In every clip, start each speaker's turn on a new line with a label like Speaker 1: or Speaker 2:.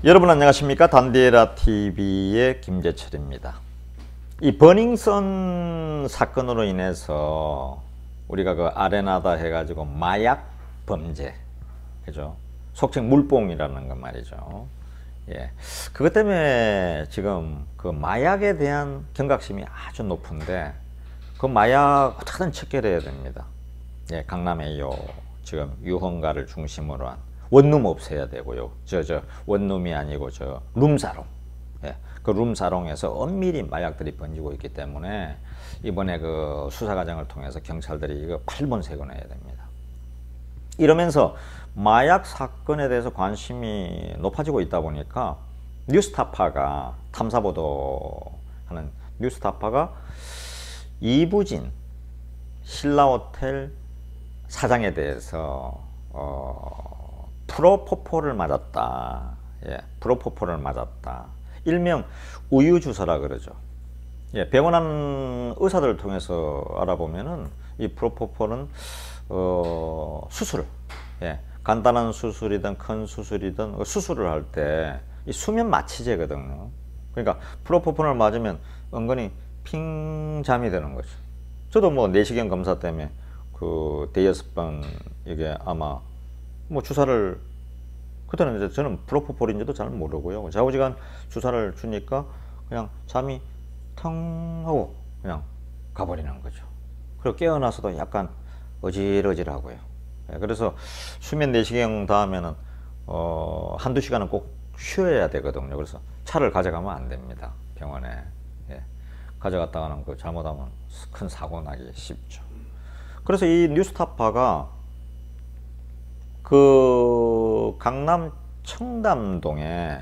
Speaker 1: 여러분 안녕하십니까? 단디에라 TV의 김재철입니다. 이 버닝썬 사건으로 인해서 우리가 그 아레나다 해가지고 마약 범죄, 그죠? 속칭 물뽕이라는 것 말이죠. 예, 그것 때문에 지금 그 마약에 대한 경각심이 아주 높은데 그 마약 어떻게든 척결해야 됩니다. 예, 강남에 지금 유흥가를 중심으로 한 원룸 없애야 되고요. 원룸이 아니고 룸사롱. 예, 그 룸사롱에서 엄밀히 마약들이 번지고 있기 때문에 이번에 그 수사 과정을 통해서 경찰들이 이거 8번색을 내야 됩니다. 이러면서 마약 사건에 대해서 관심이 높아지고 있다 보니까 뉴스타파가 탐사보도하는 뉴스타파가 이부진 신라호텔 사장에 대해서 프로포폴을 맞았다. 예, 프로포폴을 맞았다. 일명 우유주사라 그러죠. 예, 병원한 의사들을 통해서 알아보면은 이 프로포폴은 수술, 예, 간단한 수술이든 큰 수술이든 수술을 할 때 이 수면 마취제거든요. 그러니까 프로포폴을 맞으면 은근히 핑 잠이 드는 거죠. 저도 뭐 내시경 검사 때문에 그 대여섯 번 이게 아마 뭐 주사를 그때는 이제 저는 프로포폴인지도 잘 모르고요. 좌우지간 주사를 주니까 그냥 잠이 텅 하고 그냥 가버리는 거죠. 그리고 깨어나서도 약간 어질어질하고요. 그래서 수면 내시경 다음에는 한두 시간은 꼭 쉬어야 되거든요. 그래서 차를 가져가면 안 됩니다. 병원에. 예. 가져갔다가는 그 잘못하면 큰 사고 나기 쉽죠. 그래서 이 뉴스타파가 그 강남 청담동에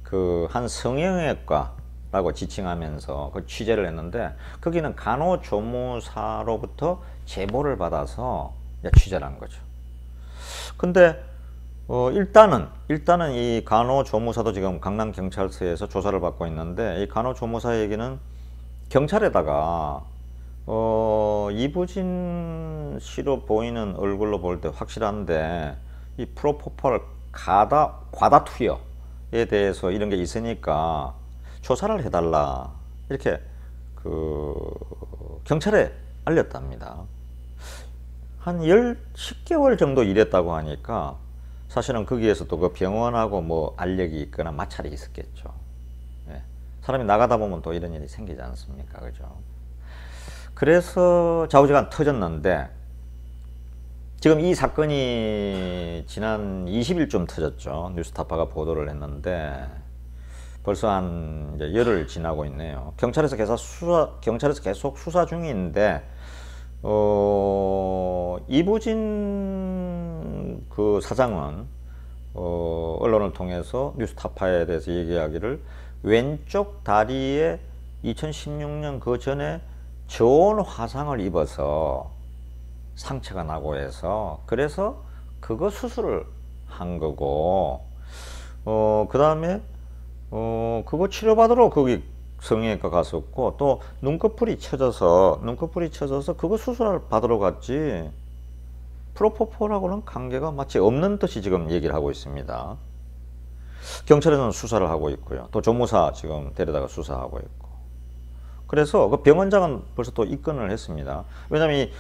Speaker 1: 그 한 성형외과라고 지칭하면서 그 취재를 했는데 거기는 간호조무사로부터 제보를 받아서 취재를 한 거죠. 근데 일단은 이 간호조무사도 지금 강남경찰서에서 조사를 받고 있는데 이 간호조무사 얘기는 경찰에다가 이부진 씨로 보이는 얼굴로 볼 때 확실한데 이 프로포폴 과다 투여에 대해서 이런 게 있으니까 조사를 해달라 이렇게 그 경찰에 알렸답니다. 한 10개월 정도 일했다고 하니까 사실은 거기에서 또 그 병원하고 뭐 알력이 있거나 마찰이 있었겠죠. 예. 사람이 나가다 보면 또 이런 일이 생기지 않습니까? 그죠? 그래서 좌우지간 터졌는데 지금 이 사건이 지난 20일쯤 터졌죠. 뉴스타파가 보도를 했는데 벌써 한 이제 열흘 지나고 있네요. 경찰에서 계속 수사 중인데 이부진 그 사장은 언론을 통해서 뉴스타파에 대해서 얘기하기를 왼쪽 다리에 2016년 그 전에 저온 화상을 입어서 상처가 나고 해서 그래서 그거 수술을 한 거고 그 다음에 그거 치료받으러 거기 성형외과 갔었고 또 눈꺼풀이 쳐져서 그거 수술을 받으러 갔지 프로포폴하고는 관계가 마치 없는 듯이 지금 얘기를 하고 있습니다. 경찰에서는 수사를 하고 있고요. 또 조무사 지금 데려다가 수사하고 있고. 그래서 그 병원장은 벌써 또 입건을 했습니다. 왜냐하면 이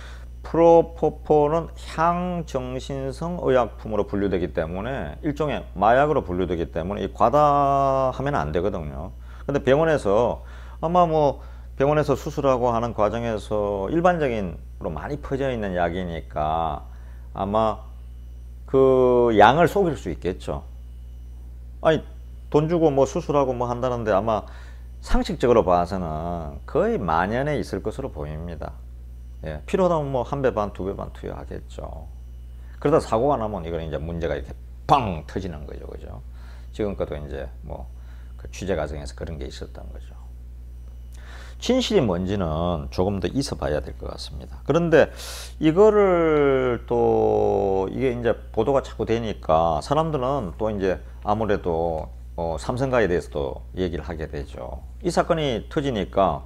Speaker 1: 프로포폴은 향정신성 의약품으로 분류되기 때문에 일종의 마약으로 분류되기 때문에 이 과다하면 안 되거든요. 근데 병원에서 아마 뭐 병원에서 수술하고 하는 과정에서 일반적인으로 많이 퍼져 있는 약이니까 아마 그 양을 속일 수 있겠죠. 아니 돈 주고 뭐 수술하고 뭐 한다는데 아마 상식적으로 봐서는 거의 만연해 있을 것으로 보입니다. 예, 필요하다면 뭐 한 배 반, 두 배 반 투여하겠죠. 그러다 사고가 나면 이거는 이제 문제가 이렇게 빵 터지는 거죠, 그죠? 지금껏도 이제 뭐 그 취재 과정에서 그런 게 있었던 거죠. 진실이 뭔지는 조금 더 있어 봐야 될 것 같습니다. 그런데 이거를 또 이게 이제 보도가 자꾸 되니까 사람들은 또 이제 아무래도 삼성가에 대해서도 얘기를 하게 되죠. 이 사건이 터지니까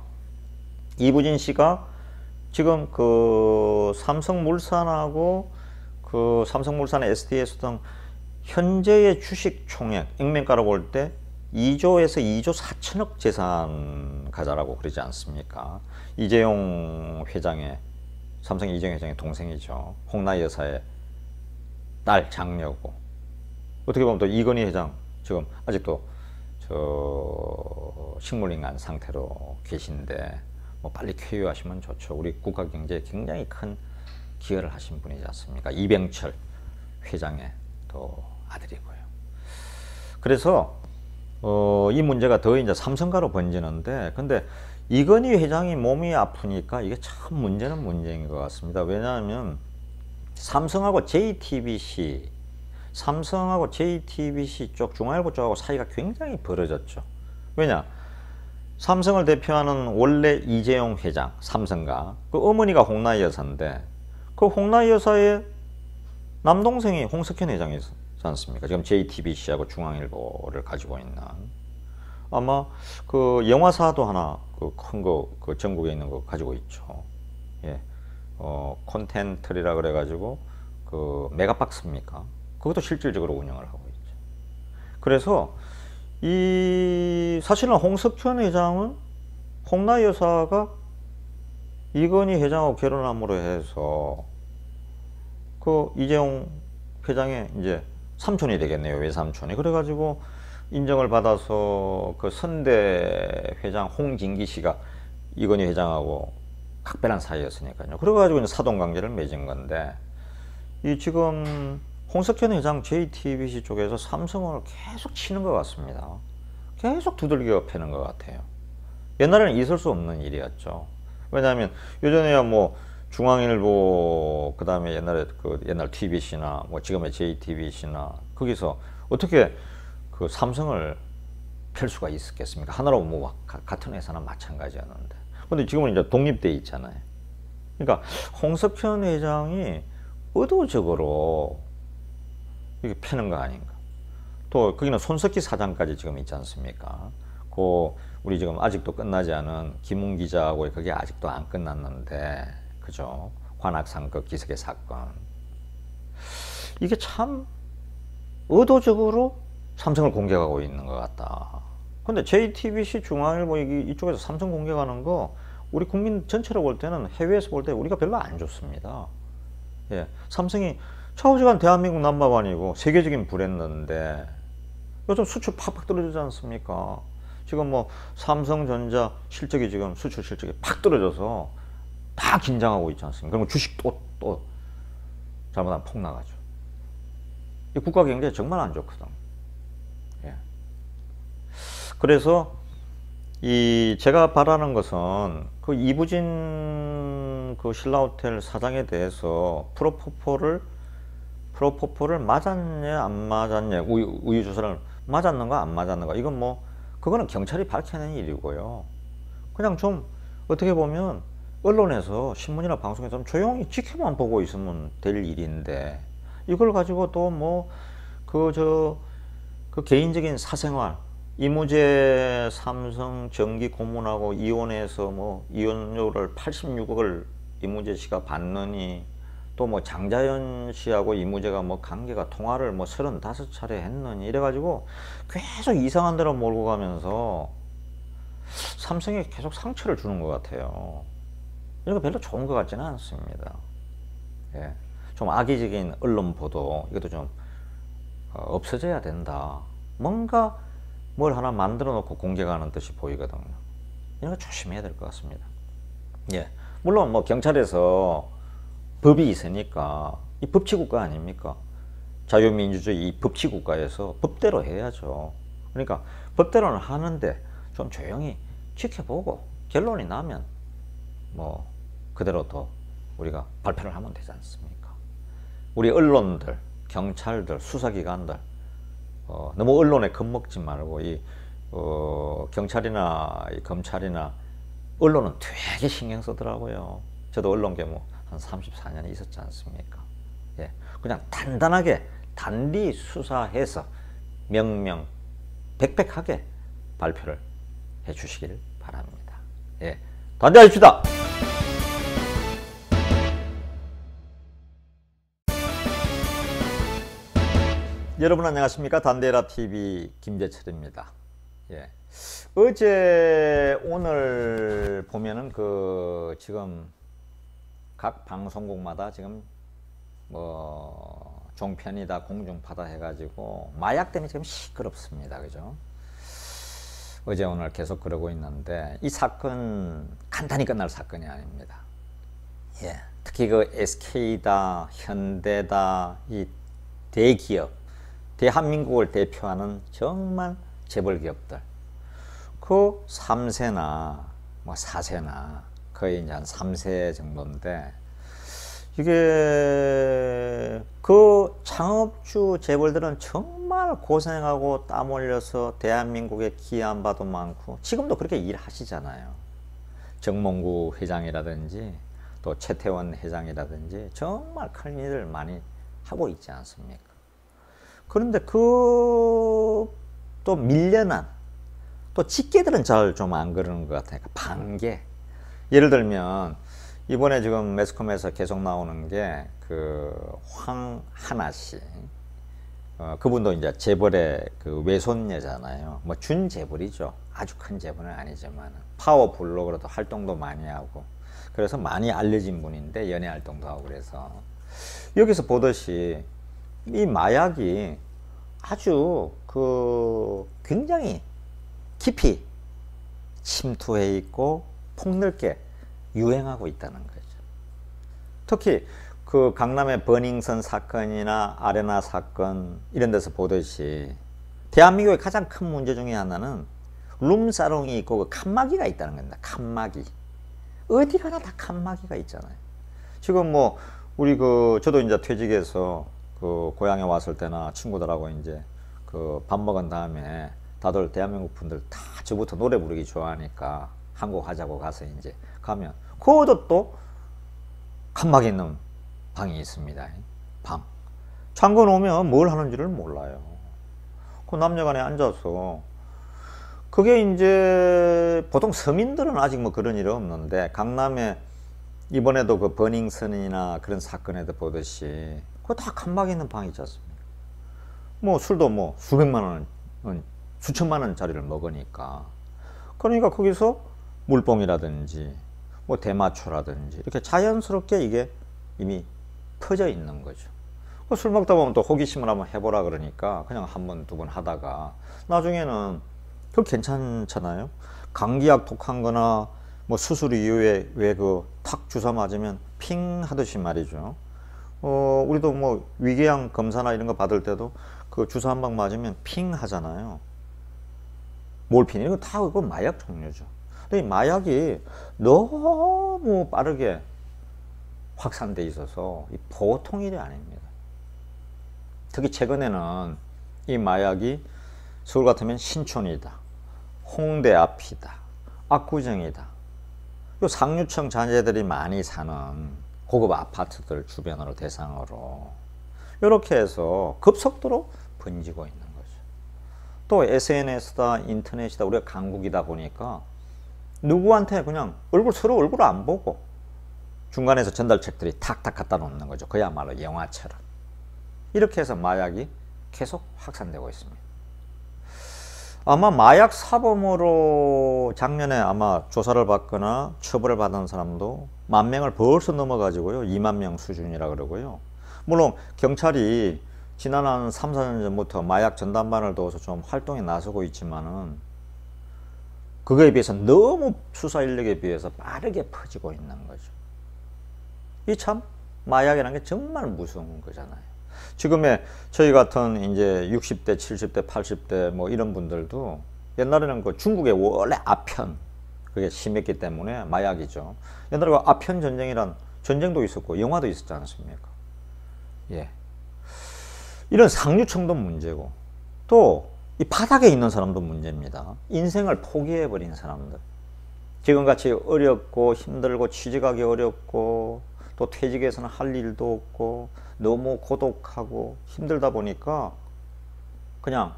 Speaker 1: 이부진 씨가 지금 그 삼성물산하고 그 삼성물산의 SDS 등 현재의 주식 총액 액면가로 볼 때 2조에서 2조 4천억 재산 가자라고 그러지 않습니까? 이재용 회장의, 삼성 이재용 회장의 동생이죠. 홍나희 여사의 딸 장녀고, 어떻게 보면 또 이건희 회장 지금 아직도 저 식물인간 상태로 계신데 뭐 빨리 쾌유하시면 좋죠. 우리 국가 경제에 굉장히 큰 기여를 하신 분이지 않습니까? 이병철 회장의 또 아들이고요. 그래서 이 문제가 더 이제 삼성가로 번지는데, 근데 이건희 회장이 몸이 아프니까 이게 참 문제는 문제인 것 같습니다. 왜냐하면 삼성하고 JTBC 쪽, 중앙일보 쪽하고 사이가 굉장히 벌어졌죠. 왜냐? 삼성을 대표하는 원래 이재용 회장, 삼성가, 그 어머니가 홍나희 여사인데, 그 홍나희 여사의 남동생이 홍석현 회장이지 않습니까? 지금 JTBC하고 중앙일보를 가지고 있는, 아마 그 영화사도 하나 그 큰 거, 그 전국에 있는 거 가지고 있죠. 예, 콘텐트리라 그래가지고 그 메가박스입니까? 그것도 실질적으로 운영을 하고 있죠. 그래서 이 사실은 홍석현 회장은 홍나희 여사가 이건희 회장하고 결혼함으로 해서 그 이재용 회장의 이제 삼촌이 되겠네요. 외삼촌이. 그래가지고 인정을 받아서 그 선대 회장 홍진기 씨가 이건희 회장하고 각별한 사이였으니까요. 그래가지고 이제 사돈관계를 맺은 건데, 이 지금 홍석현 회장 JTBC 쪽에서 삼성을 계속 치는 것 같습니다. 계속 두들겨 패는 것 같아요. 옛날에는 있을 수 없는 일이었죠. 왜냐하면 예전에야 뭐 중앙일보, 그 다음에 옛날에 그 옛날 TBC나 뭐 지금의 JTBC나 거기서 어떻게 그 삼성을 펼 수가 있었겠습니까? 하나로 뭐 같은 회사나 마찬가지였는데. 근데 지금은 이제 독립돼 있잖아요. 그러니까 홍석현 회장이 의도적으로 이렇게 패는 거 아닌가. 또 거기는 손석희 사장까지 지금 있지 않습니까? 그 우리 지금 아직도 끝나지 않은 김웅 기자하고 그게 아직도 안 끝났는데, 그죠? 관악상급 기석의 사건. 이게 참 의도적으로 삼성을 공격하고 있는 것 같다. 근데 JTBC, 중앙일보 이쪽에서 삼성 공격하는 거 우리 국민 전체로 볼 때는, 해외에서 볼 때 우리가 별로 안 좋습니다. 예, 삼성이 좌우지간 대한민국 넘버원이고 세계적인 브랜드인데 요즘 수출 팍팍 떨어지지 않습니까? 지금 뭐 삼성전자 실적이 지금 수출 실적이 팍 떨어져서 다 긴장하고 있지 않습니까? 그러면 주식 또 잘못하면 폭락하죠. 이 국가 경제 정말 안 좋거든. 예. 그래서 이 제가 바라는 것은 그 이부진 그 신라호텔 사장에 대해서 프로포폴을 맞았냐 안 맞았냐, 우유 주사를 맞았는가 안 맞았는가, 이건 뭐 그거는 경찰이 밝혀낸 일이고요. 그냥 좀 어떻게 보면 언론에서, 신문이나 방송에서 좀 조용히 지켜만 보고 있으면 될 일인데, 이걸 가지고 또 뭐 그 개인적인 사생활, 이무재 삼성 정기 고문하고 이혼해서 뭐 이혼료를 86억을 이무재 씨가 받느니, 또 뭐 장자연 씨하고 이무재가 뭐 관계가 통화를 뭐 35차례 했느니, 이래가지고 계속 이상한 데로 몰고 가면서 삼성에 계속 상처를 주는 것 같아요. 이거 별로 좋은 것 같지는 않습니다. 예. 좀 악의적인 언론 보도, 이것도 좀 없어져야 된다. 뭔가 뭘 하나 만들어 놓고 공격하는 듯이 보이거든요. 이런 거 조심해야 될 것 같습니다. 예. 물론 뭐 경찰에서 법이 있으니까, 이 법치국가 아닙니까? 자유민주주의 이 법치국가에서 법대로 해야죠. 그러니까 법대로는 하는데 좀 조용히 지켜보고 결론이 나면 뭐 그대로 더 우리가 발표를 하면 되지 않습니까? 우리 언론들, 경찰들, 수사기관들 너무 언론에 겁먹지 말고, 이 경찰이나 이 검찰이나 언론은 되게 신경 쓰더라고요. 저도 언론계 뭐 한 34년이 있었지 않습니까? 예, 그냥 단단하게 단디 수사해서 명명백백하게 발표를 해 주시길 바랍니다. 예, 단디하십시다. 여러분 안녕하십니까? 단데라TV 김재철입니다. 예. 어제 오늘 보면은 지금 각 방송국마다 지금 종편이다 공중파다 해가지고 마약 때문에 지금 시끄럽습니다. 그죠? 어제 오늘 계속 그러고 있는데 이 사건 간단히 끝날 사건이 아닙니다. 예. 특히 SK다, 현대다, 이 대기업, 대한민국을 대표하는 정말 재벌 기업들, 3세나 4세나 거의 이제 한 3세 정도인데, 이게 창업주 재벌들은 정말 고생하고 땀 흘려서 대한민국에 기여한 바도 많고 지금도 그렇게 일하시잖아요. 정몽구 회장이라든지 또 최태원 회장이라든지 정말 큰 일을 많이 하고 있지 않습니까? 그런데 또 밀려난 또 직계들은 잘 좀 안 그러는 것 같아요. 반계. 예를 들면 이번에 지금 매스컴에서 계속 나오는 게 황하나 씨. 그분도 이제 재벌의 외손녀잖아요. 준재벌이죠. 아주 큰 재벌은 아니지만 파워 블로거로도 활동도 많이 하고 그래서 많이 알려진 분인데 연예 활동도 하고 그래서 여기서 보듯이 이 마약이 아주 굉장히 깊이 침투해 있고 폭넓게 유행하고 있다는 거죠. 특히 강남의 버닝썬 사건이나 아레나 사건 이런 데서 보듯이 대한민국의 가장 큰 문제 중에 하나는 룸사롱이 있고 칸막이가 있다는 겁니다. 칸막이. 어디 가나 다 칸막이가 있잖아요. 지금 우리 저도 이제 퇴직해서 고향에 왔을 때나 친구들하고 이제 밥 먹은 다음에 다들 대한민국 분들 다 저부터 노래 부르기 좋아하니까 한국 하자고 가서 이제 가면 그것도 또 칸막이 있는 방이 있습니다. 방. 잠궈 놓으면 뭘 하는지를 몰라요. 남녀간에 앉아서 그게 이제 보통 서민들은 아직 그런 일은 없는데 강남에 이번에도 버닝썬이나 그런 사건에도 보듯이 그거 다 칸막이 있는 방이 있지 않습니까? 술도 수백만 원, 수천만 원짜리를 먹으니까. 그러니까 거기서 물뽕이라든지 대마초라든지 이렇게 자연스럽게 이게 이미 퍼져 있는 거죠. 술 먹다 보면 또 호기심을 한번 해보라 그러니까 그냥 한 번, 두 번 하다가 나중에는 괜찮잖아요. 감기약 독한 거나 수술 이후에 왜 탁 주사 맞으면 핑 하듯이 말이죠. 우리도 위궤양 검사나 이런 거 받을 때도 주사 한 방 맞으면 핑 하잖아요. 몰핀 이거 다 마약 종류죠. 근데 이 마약이 너무 빠르게 확산돼 있어서 보통 일이 아닙니다. 특히 최근에는 이 마약이 서울 같으면 신촌이다, 홍대 앞이다, 압구정이다. 요 상류층 자녀들이 많이 사는 고급 아파트들 주변으로 대상으로 이렇게 해서 급속도로 번지고 있는 거죠. 또 SNS다, 인터넷이다, 우리가 강국이다 보니까 누구한테 그냥 서로 얼굴 안 보고 중간에서 전달책들이 탁탁 갖다 놓는 거죠. 그야말로 영화처럼. 이렇게 해서 마약이 계속 확산되고 있습니다. 아마 마약 사범으로 작년에 아마 조사를 받거나 처벌을 받은 사람도 10,000명을 벌써 넘어가지고요. 20,000명 수준이라 그러고요. 물론 경찰이 지난 한 3, 4년 전부터 마약 전담반을 둬서 좀 활동에 나서고 있지만은 그거에 비해서 너무 수사 인력에 비해서 빠르게 퍼지고 있는 거죠. 이 참 마약이라는 게 정말 무서운 거잖아요. 지금의 저희 같은 이제 60대, 70대, 80대 이런 분들도 옛날에는 중국의 원래 아편 그게 심했기 때문에 마약이죠. 옛날에 아편 전쟁이란 전쟁도 있었고 영화도 있었지 않습니까? 예. 이런 상류층도 문제고 또 이 바닥에 있는 사람도 문제입니다. 인생을 포기해버린 사람들. 지금같이 어렵고 힘들고 취직하기 어렵고 또 퇴직해서는 할 일도 없고 너무 고독하고 힘들다 보니까 그냥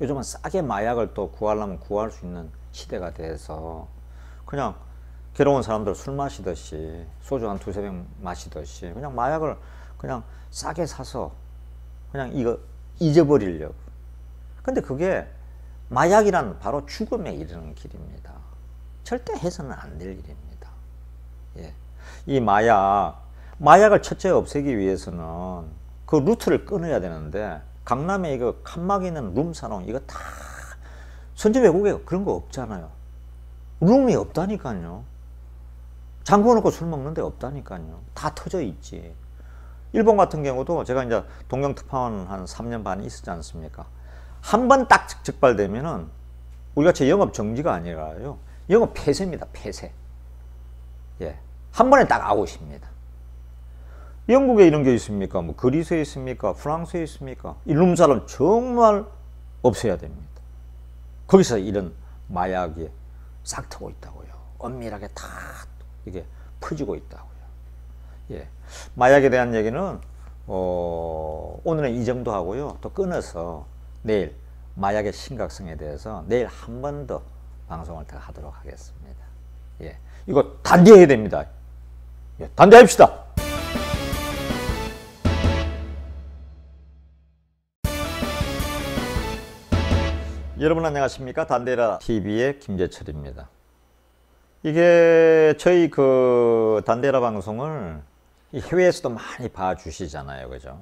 Speaker 1: 요즘은 싸게 마약을 또 구하려면 구할 수 있는 시대가 돼서 그냥 괴로운 사람들 술 마시듯이 소주 한 두세 병 마시듯이 그냥 마약을 그냥 싸게 사서 그냥 이거 잊어버리려고. 근데 그게 마약이란 바로 죽음에 이르는 길입니다. 절대 해서는 안 될 일입니다. 예. 이 마약을 첫째 없애기 위해서는 그 루트를 끊어야 되는데, 강남에 이거 칸막 있는 룸사롱, 이거 다 선진 외국에 그런 거 없잖아요. 룸이 없다니까요. 잠궈 놓고 술 먹는 데 없다니까요. 다 터져 있지. 일본 같은 경우도 제가 이제 동경 특파원 한 3년 반 있었지 않습니까? 한 번 딱 적발되면은 우리가 영업 정지가 아니라요. 영업 폐쇄입니다. 폐쇄. 예. 한 번에 딱 아웃입니다. 영국에 이런 게 있습니까? 뭐 그리스에 있습니까? 프랑스에 있습니까? 이 룸사롱 정말 없애야 됩니다. 거기서 이런 마약이 싹 트고 있다고요. 엄밀하게 다 이게 퍼지고 있다고요. 예. 마약에 대한 얘기는 오늘은 이 정도 하고요. 또 끊어서 내일 마약의 심각성에 대해서 내일 한 번 더 방송을 더 하도록 하겠습니다. 예. 이거 단디해야 됩니다. 예. 단디합시다. 여러분 안녕하십니까? 단데라 TV의 김재철입니다. 이게 저희 그 단데라 방송을 해외에서도 많이 봐주시잖아요, 그죠?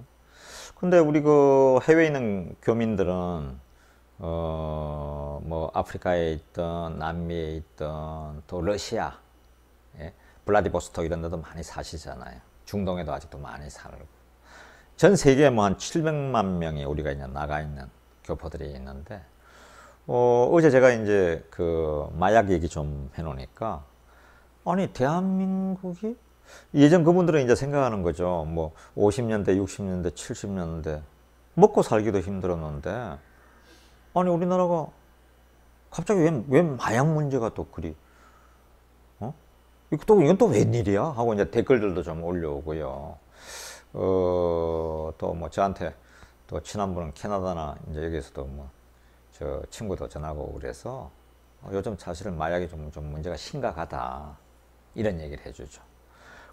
Speaker 1: 근데 우리 그 해외에 있는 교민들은 뭐 아프리카에 있던 남미에 있던 또 러시아, 예? 블라디보스토크 이런 데도 많이 사시잖아요. 중동에도 아직도 많이 살고. 전 세계에 뭐 한 700만 명이 우리가 이제 나가 있는 교포들이 있는데, 어제 제가 이제 그 마약 얘기 좀 해놓으니까, 아니, 대한민국이 예전 그분들은 이제 생각하는 거죠. 뭐 50년대, 60년대, 70년대 먹고 살기도 힘들었는데, 아니, 우리나라가 갑자기 왜 마약 문제가 또 그리, 이건 또 웬일이야? 하고 이제 댓글들도 좀 올려오고요. 또 뭐 저한테 또 친한 분은 캐나다나 이제 여기서도 뭐 저 친구도 전화고 그래서 요즘 사실은 마약이 좀 문제가 심각하다 이런 얘기를 해주죠.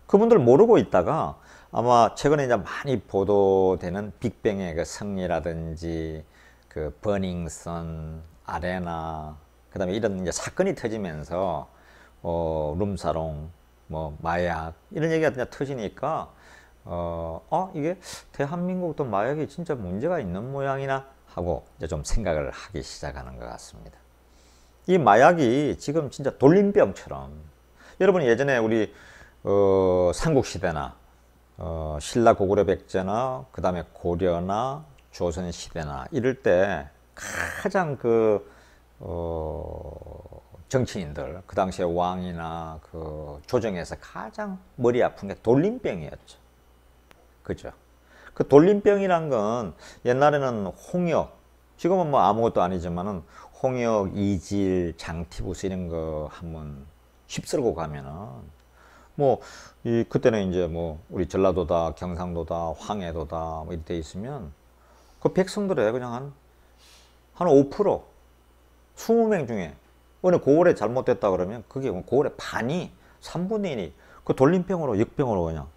Speaker 1: 그분들 모르고 있다가 아마 최근에 이제 많이 보도되는 빅뱅의 그 승리라든지 그 버닝썬 아레나 그다음에 이런 이제 사건이 터지면서 룸사롱 뭐 마약 이런 얘기가 그냥 터지니까 이게 대한민국도 마약이 진짜 문제가 있는 모양이나 하고 이제 좀 생각을 하기 시작하는 것 같습니다. 이 마약이 지금 진짜 돌림병처럼, 여러분 예전에 우리 삼국시대나 신라 고구려 백제나 그 다음에 고려나 조선시대나 이럴 때 가장 그 정치인들 그 당시에 왕이나 그 조정에서 가장 머리 아픈 게 돌림병이었죠. 그죠? 그 돌림병이란 건 옛날에는 홍역, 지금은 뭐 아무것도 아니지만은 홍역, 이질, 장티푸스 이런 거 한번 휩쓸고 가면은 뭐 그때는 이제 뭐 우리 전라도다, 경상도다, 황해도다 뭐 이때 있으면 그 백성들의 그냥 한 5%, 20명 중에 어느 고을에 잘못됐다 그러면 그게 고을의 반이 3분의 1이 그 돌림병으로 역병으로 그냥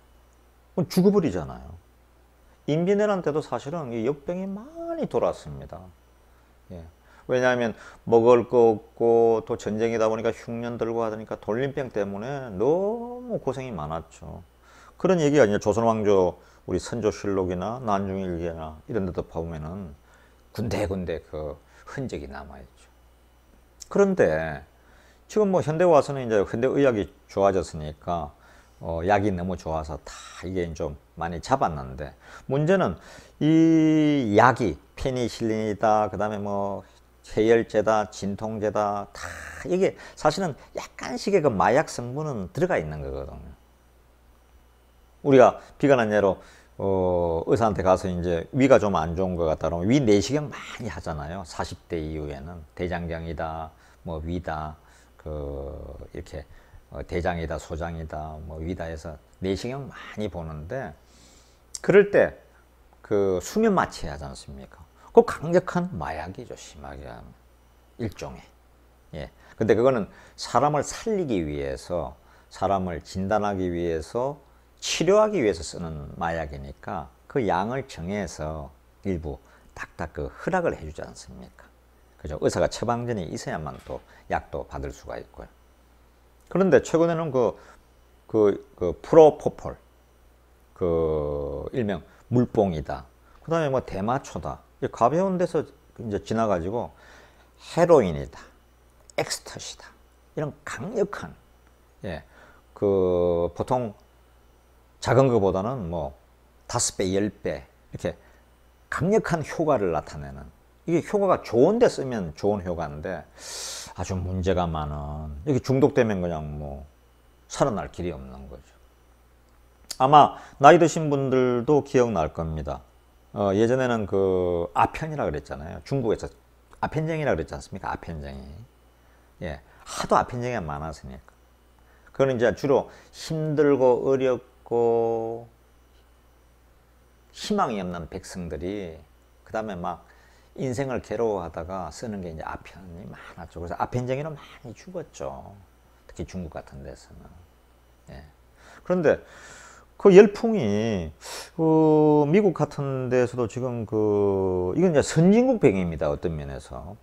Speaker 1: 죽어버리잖아요. 임진왜란 때도 사실은 이 역병이 많이 돌았습니다. 예. 왜냐하면 먹을 거 없고 또 전쟁이다 보니까 흉년 들고 하니까 돌림병 때문에 너무 고생이 많았죠. 그런 얘기가 이제 조선왕조 우리 선조실록이나 난중일기나 이런 데도 보면은 군데군데 그 흔적이 남아있죠. 그런데 지금 뭐 현대 와서는 이제 현대의학이 좋아졌으니까 약이 너무 좋아서 다 이게 좀 많이 잡았는데, 문제는 이 약이 페니실린이다, 그 다음에 뭐 해열제다, 진통제다, 다 이게 사실은 약간씩의 그 마약 성분은 들어가 있는 거거든요. 우리가 비관한 예로 의사한테 가서 이제 위가 좀 안 좋은 것 같다 그러면 위 내시경 많이 하잖아요. 40대 이후에는 대장경이다, 뭐 위다, 이렇게 대장이다, 소장이다, 뭐 위다 해서 내시경 많이 보는데, 그럴 때 그 수면 마취 하지 않습니까? 그 강력한 마약이죠, 심하게 하면. 일종의. 예. 근데 그거는 사람을 살리기 위해서, 사람을 진단하기 위해서, 치료하기 위해서 쓰는 마약이니까 그 양을 정해서 일부 딱딱 그 허락을 해주지 않습니까? 그죠? 의사가 처방전이 있어야만 또 약도 받을 수가 있고요. 그런데 최근에는 그 프로포폴, 일명 물뽕이다. 그 다음에 뭐 대마초다. 가벼운 데서 이제 지나가지고 헤로인이다, 엑스터시다. 이런 강력한, 보통 작은 것보다는 뭐 5배, 10배 이렇게 강력한 효과를 나타내는, 이게 효과가 좋은데 쓰면 좋은 효과인데 아주 문제가 많은, 이게 중독되면 그냥 뭐 살아날 길이 없는 거죠. 아마 나이 드신 분들도 기억날 겁니다. 예전에는 그 아편이라 그랬잖아요. 중국에서 아편쟁이라 그랬지 않습니까? 아편쟁이. 하도 아편쟁이가 많았으니까. 그건 이제 주로 힘들고 어렵고 희망이 없는 백성들이 그 다음에 막 인생을 괴로워하다가 쓰는 게 이제 아편이 많았죠. 그래서 아편쟁이로 많이 죽었죠. 특히 중국 같은 데서는. 그런데 그 열풍이 미국 같은 데서도 지금 이건 이제 선진국 병입니다. 어떤 면에서.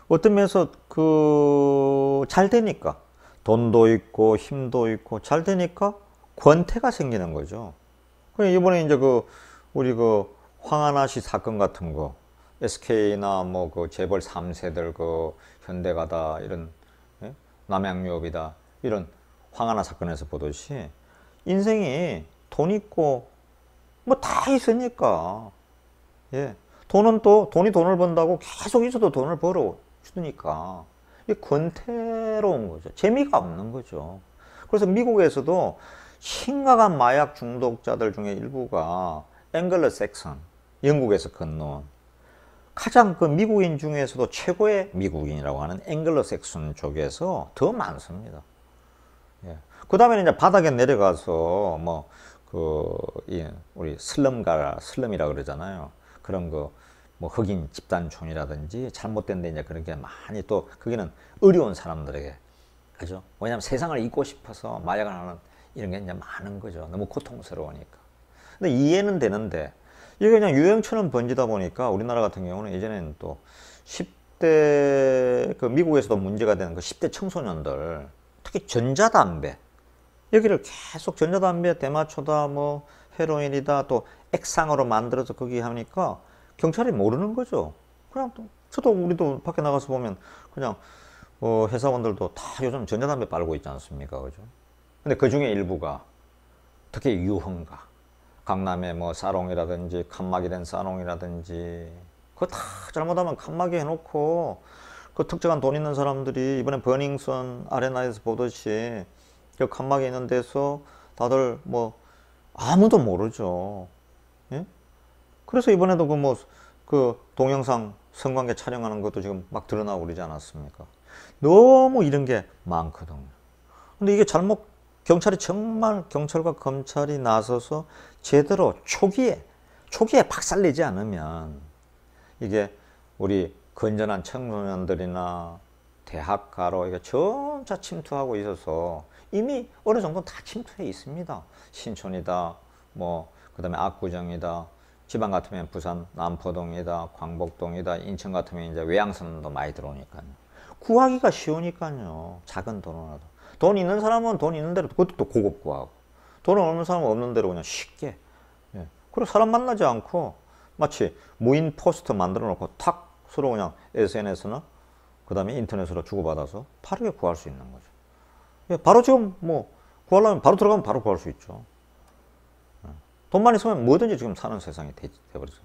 Speaker 1: 어떤 면에서 잘 되니까 돈도 있고 힘도 있고 잘 되니까 권태가 생기는 거죠. 이번에 이제 우리 황하나 씨 사건 같은 거, SK나 뭐 재벌 3세들 현대가다 이런, 남양유업이다 이런 황하나 사건에서 보듯이 인생이 돈 있고 뭐 다 있으니까, 돈이 돈을 번다고 계속 있어도 돈을 벌어 주니까 이게 권태로운 거죠. 재미가 없는 거죠. 그래서 미국에서도 심각한 마약 중독자들 중에 일부가 앵글로색슨, 영국에서 건너온 가장 미국인 중에서도 최고의 미국인이라고 하는 앵글로색슨 쪽에서 더 많습니다. 그 다음에는 이제 바닥에 내려가서 우리 슬럼이라 그러잖아요. 그런 뭐 흑인 집단촌이라든지 잘못된 데 이제 그런 게 많이, 또 거기는 어려운 사람들에게, 그죠? 왜냐하면 세상을 잊고 싶어서 마약을 하는 이런 게 이제 많은 거죠. 너무 고통스러우니까. 근데 이해는 되는데 이게 그냥 유행처럼 번지다 보니까 우리나라 같은 경우는 예전에는 또 10대, 미국에서도 문제가 되는 10대 청소년들, 특히 전자담배, 여기를 계속 전자담배, 대마초다, 뭐 헤로인이다, 또 액상으로 만들어서 거기 하니까 경찰이 모르는 거죠. 그냥 우리도 밖에 나가서 보면 그냥 회사원들도 다 요즘 전자담배 빨고 있지 않습니까? 그죠? 근데 그 중에 일부가 특히 유흥가, 강남에 뭐 사롱이라든지 칸막이 된 사롱이라든지 그거 다 잘못하면 칸막이 해놓고 그 특정한 돈 있는 사람들이 이번에 버닝썬 아레나에서 보듯이 그 칸막이 있는 데서 다들 뭐 아무도 모르죠. 그래서 이번에도 동영상 성관계 촬영하는 것도 지금 막 드러나고 그러지 않았습니까? 너무 이런 게 많거든요. 근데 이게 경찰과 검찰이 나서서 제대로 초기에 박살내지 않으면 이게 우리 건전한 청소년들이나 대학가로 이게 점차 침투하고 있어서 이미 어느 정도 다 침투해 있습니다. 신촌이다, 그 다음에 압구정이다, 지방 같으면 부산 남포동이다, 광복동이다, 인천 같으면 이제 외양선도 많이 들어오니까요. 구하기가 쉬우니까요. 작은 돈으로라도. 돈 있는 사람은 돈 있는 대로 그것도 또 고급 구하고, 돈 없는 사람은 없는 대로 그냥 쉽게. 그리고 사람 만나지 않고 마치 무인 포스터 만들어 놓고 탁 서로 그냥 SNS나 그 다음에 인터넷으로 주고받아서 빠르게 구할 수 있는 거죠. 바로 지금 구하려면 바로 들어가면 바로 구할 수 있죠. 돈만 있으면 뭐든지 지금 사는 세상이 돼버렸어요.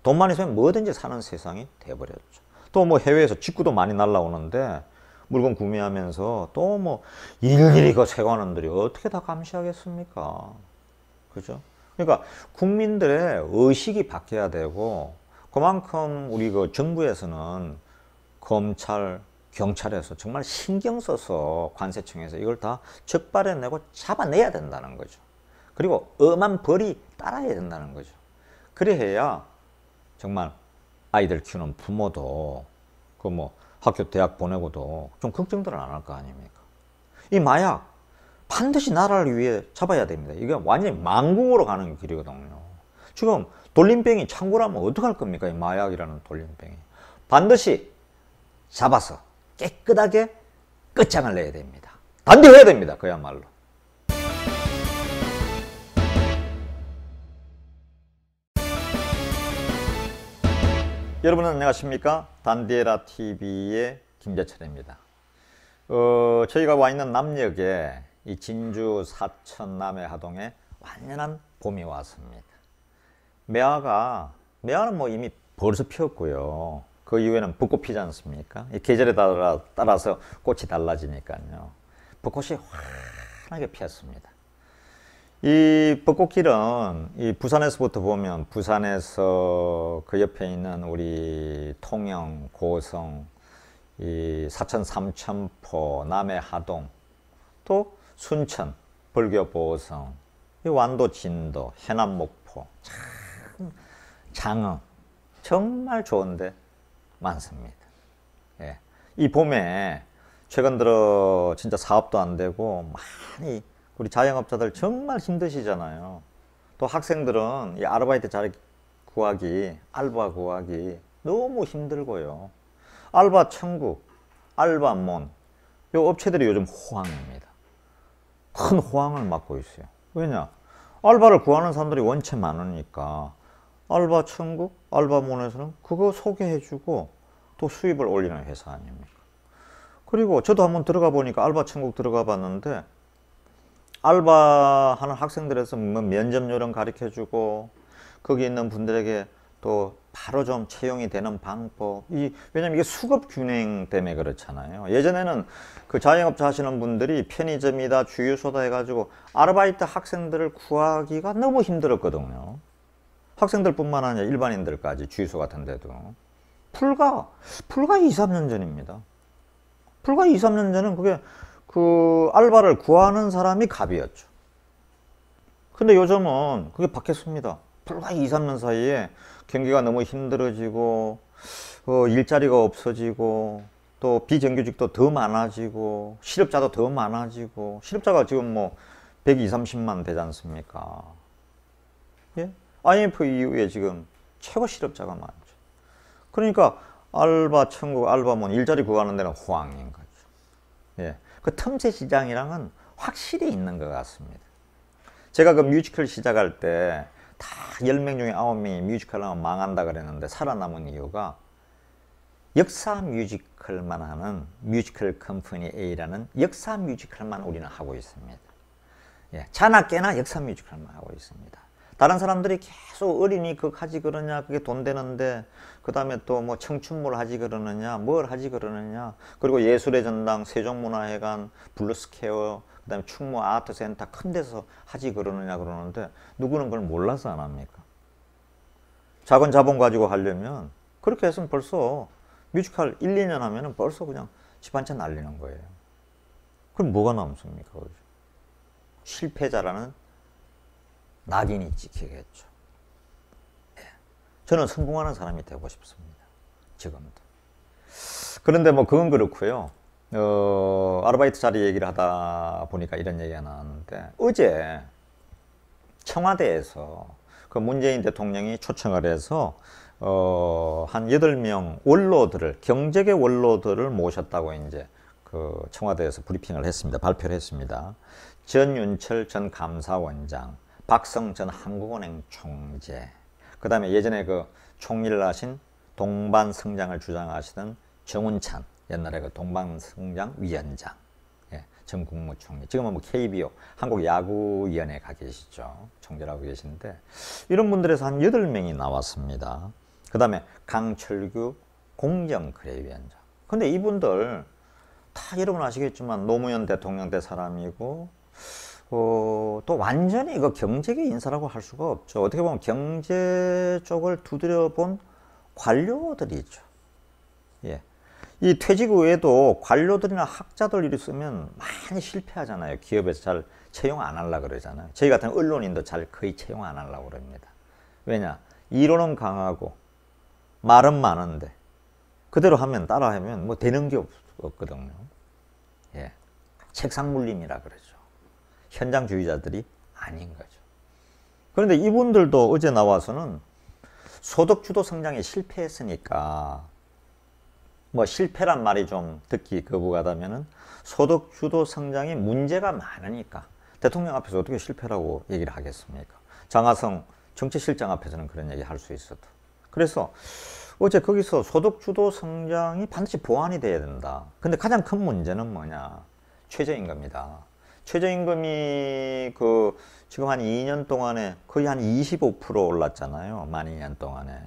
Speaker 1: 돈만 있으면 뭐든지 사는 세상이 돼버렸죠. 또 해외에서 직구도 많이 날라오는데 물건 구매하면서 또 일일이 세관원들이 어떻게 다 감시하겠습니까? 그죠? 그러니까 국민들의 의식이 바뀌어야 되고, 그만큼 우리 정부에서는 검찰, 경찰에서 정말 신경 써서 관세청에서 이걸 다 적발해내고 잡아내야 된다는 거죠. 그리고 엄한 벌이 따라야 된다는 거죠. 그래야 정말 아이들 키우는 부모도 학교 대학 보내고도 좀 걱정들을 안 할 거 아닙니까? 이 마약 반드시 나라를 위해 잡아야 됩니다. 이게 완전히 망국으로 가는 길이거든요. 지금 돌림병이 창고라면 어떡할 겁니까? 이 마약이라는 돌림병이. 반드시 잡아서 깨끗하게 끝장을 내야 됩니다. 단디해야 됩니다. 그야말로. 여러분 안녕하십니까? 단디에라 TV의 김재철입니다. 저희가 와 있는 남역에 이 진주 사천 남해하동에 완연한 봄이 왔습니다. 매화는 뭐 이미 벌써 피었고요. 그 이후에는 벚꽃 피지 않습니까? 이 계절에 따라서 꽃이 달라지니까요. 벚꽃이 환하게 피었습니다. 이 벚꽃길은 이 부산에서부터 보면 부산에서 그 옆에 있는 우리 통영, 고성, 이 사천 삼천포, 남해하동, 또 순천, 벌교보성, 이 완도 진도, 해남 목포, 참 장어 정말 좋은데 많습니다. 예. 이 봄에 최근 들어 진짜 사업도 안 되고 많이 우리 자영업자들 정말 힘드시잖아요. 또 학생들은 이 아르바이트 자리 구하기, 알바 구하기 너무 힘들고요. 알바 천국, 알바몬, 요 업체들이 요즘 호황입니다. 큰 호황을 맞고 있어요. 왜냐? 알바를 구하는 사람들이 원체 많으니까 알바 천국, 알바몬에서는 그거 소개해주고 또 수입을 올리는 회사 아닙니까? 그리고 저도 한번 들어가 보니까 알바 천국 들어가 봤는데 알바하는 학생들에서 뭐 면접 요령 가르쳐주고 거기 있는 분들에게 또 바로 좀 채용이 되는 방법. 왜냐면 이게 수급 균형 때문에 그렇잖아요. 예전에는 그 자영업자 하시는 분들이 편의점이다, 주유소다 해가지고 아르바이트 학생들을 구하기가 너무 힘들었거든요. 학생들뿐만 아니라 일반인들까지 주유소 같은 데도. 불과 2, 3년 전입니다. 불과 2, 3년 전은 그게 그 알바를 구하는 사람이 갑이었죠. 근데 요즘은 그게 바뀌었습니다. 불과 2, 3년 사이에 경기가 너무 힘들어지고 일자리가 없어지고 또 비정규직도 더 많아지고 실업자도 더 많아지고 실업자가 지금 뭐 120, 30만 되지 않습니까? 예? IMF 이후에 지금 최고 실업자가 많죠. 그러니까 알바 천국, 알바몬 일자리 구하는 데는 호황인 거죠. 예. 그 틈새 시장이랑은 확실히 있는 것 같습니다. 제가 그 뮤지컬 시작할 때 다 10명 중에 9명이 뮤지컬 하면 망한다 그랬는데 살아남은 이유가 역사 뮤지컬만 하는 뮤지컬 컴퍼니 A라는 역사 뮤지컬만 우리는 하고 있습니다. 예, 자나 깨나 역사 뮤지컬만 하고 있습니다. 다른 사람들이 계속 어린이 극 하지 그러냐, 그게 돈 되는데, 그 다음에 또 뭐 청춘물 하지 그러느냐, 뭘 하지 그러느냐, 그리고 예술의 전당, 세종문화회관, 블루스퀘어, 그 다음에 충무 아트센터 큰 데서 하지 그러느냐 그러는데, 누구는 그걸 몰라서 안 합니까? 작은 자본 가지고 하려면, 그렇게 했으면 벌써 뮤지컬 1, 2년 하면은 벌써 그냥 집 한 채 날리는 거예요. 그럼 뭐가 남습니까? 그죠? 실패자라는 낙인이 찍히겠죠. 예. 저는 성공하는 사람이 되고 싶습니다. 지금도. 그런데 뭐 그건 그렇고요. 아르바이트 자리 얘기를 하다 보니까 이런 얘기가 나왔는데 어제 청와대에서 그 문재인 대통령이 초청을 해서 한 8명 원로들을 경제계 원로들을 모셨다고 이제 그 청와대에서 브리핑을 했습니다. 발표를 했습니다. 전윤철 전 감사원장, 박성 전 한국은행 총재, 그 다음에 예전에 그 총리를 하신 동반성장을 주장하시던 정운찬, 옛날에 그 동반성장 위원장, 예, 전 국무총리, 지금은 뭐 KBO, 한국야구위원회 가 계시죠. 총재라고 계신데, 이런 분들에서 한 8명이 나왔습니다. 그 다음에 강철규 공정거래위원장. 근데 이분들 다 여러분 아시겠지만 노무현 대통령 때 사람이고, 또 완전히 그 경제계 인사라고 할 수가 없죠. 어떻게 보면 경제 쪽을 두드려 본 관료들이죠. 예. 이 퇴직 후에도 관료들이나 학자들 있으면 많이 실패하잖아요. 기업에서 잘 채용 안 하려고 그러잖아요. 저희 같은 언론인도 잘 거의 채용 안 하려고 그럽니다. 왜냐? 이론은 강하고 말은 많은데 그대로 하면 따라하면 뭐 되는 게 없거든요. 예. 책상 물림이라 그러죠. 현장주의자들이 아닌 거죠. 그런데 이분들도 어제 나와서는 소득주도 성장에 실패했으니까, 뭐 실패란 말이 좀 듣기 거부가다면은 소득주도 성장에 문제가 많으니까 대통령 앞에서 어떻게 실패라고 얘기를 하겠습니까? 장하성 정치실장 앞에서는 그런 얘기 할 수 있어도. 그래서 어제 거기서 소득주도 성장이 반드시 보완이 돼야 된다. 근데 가장 큰 문제는 뭐냐? 최저임금이다. 최저임금이 지금 한 2년 동안에 거의 한 25% 올랐잖아요. 만 2년 동안에.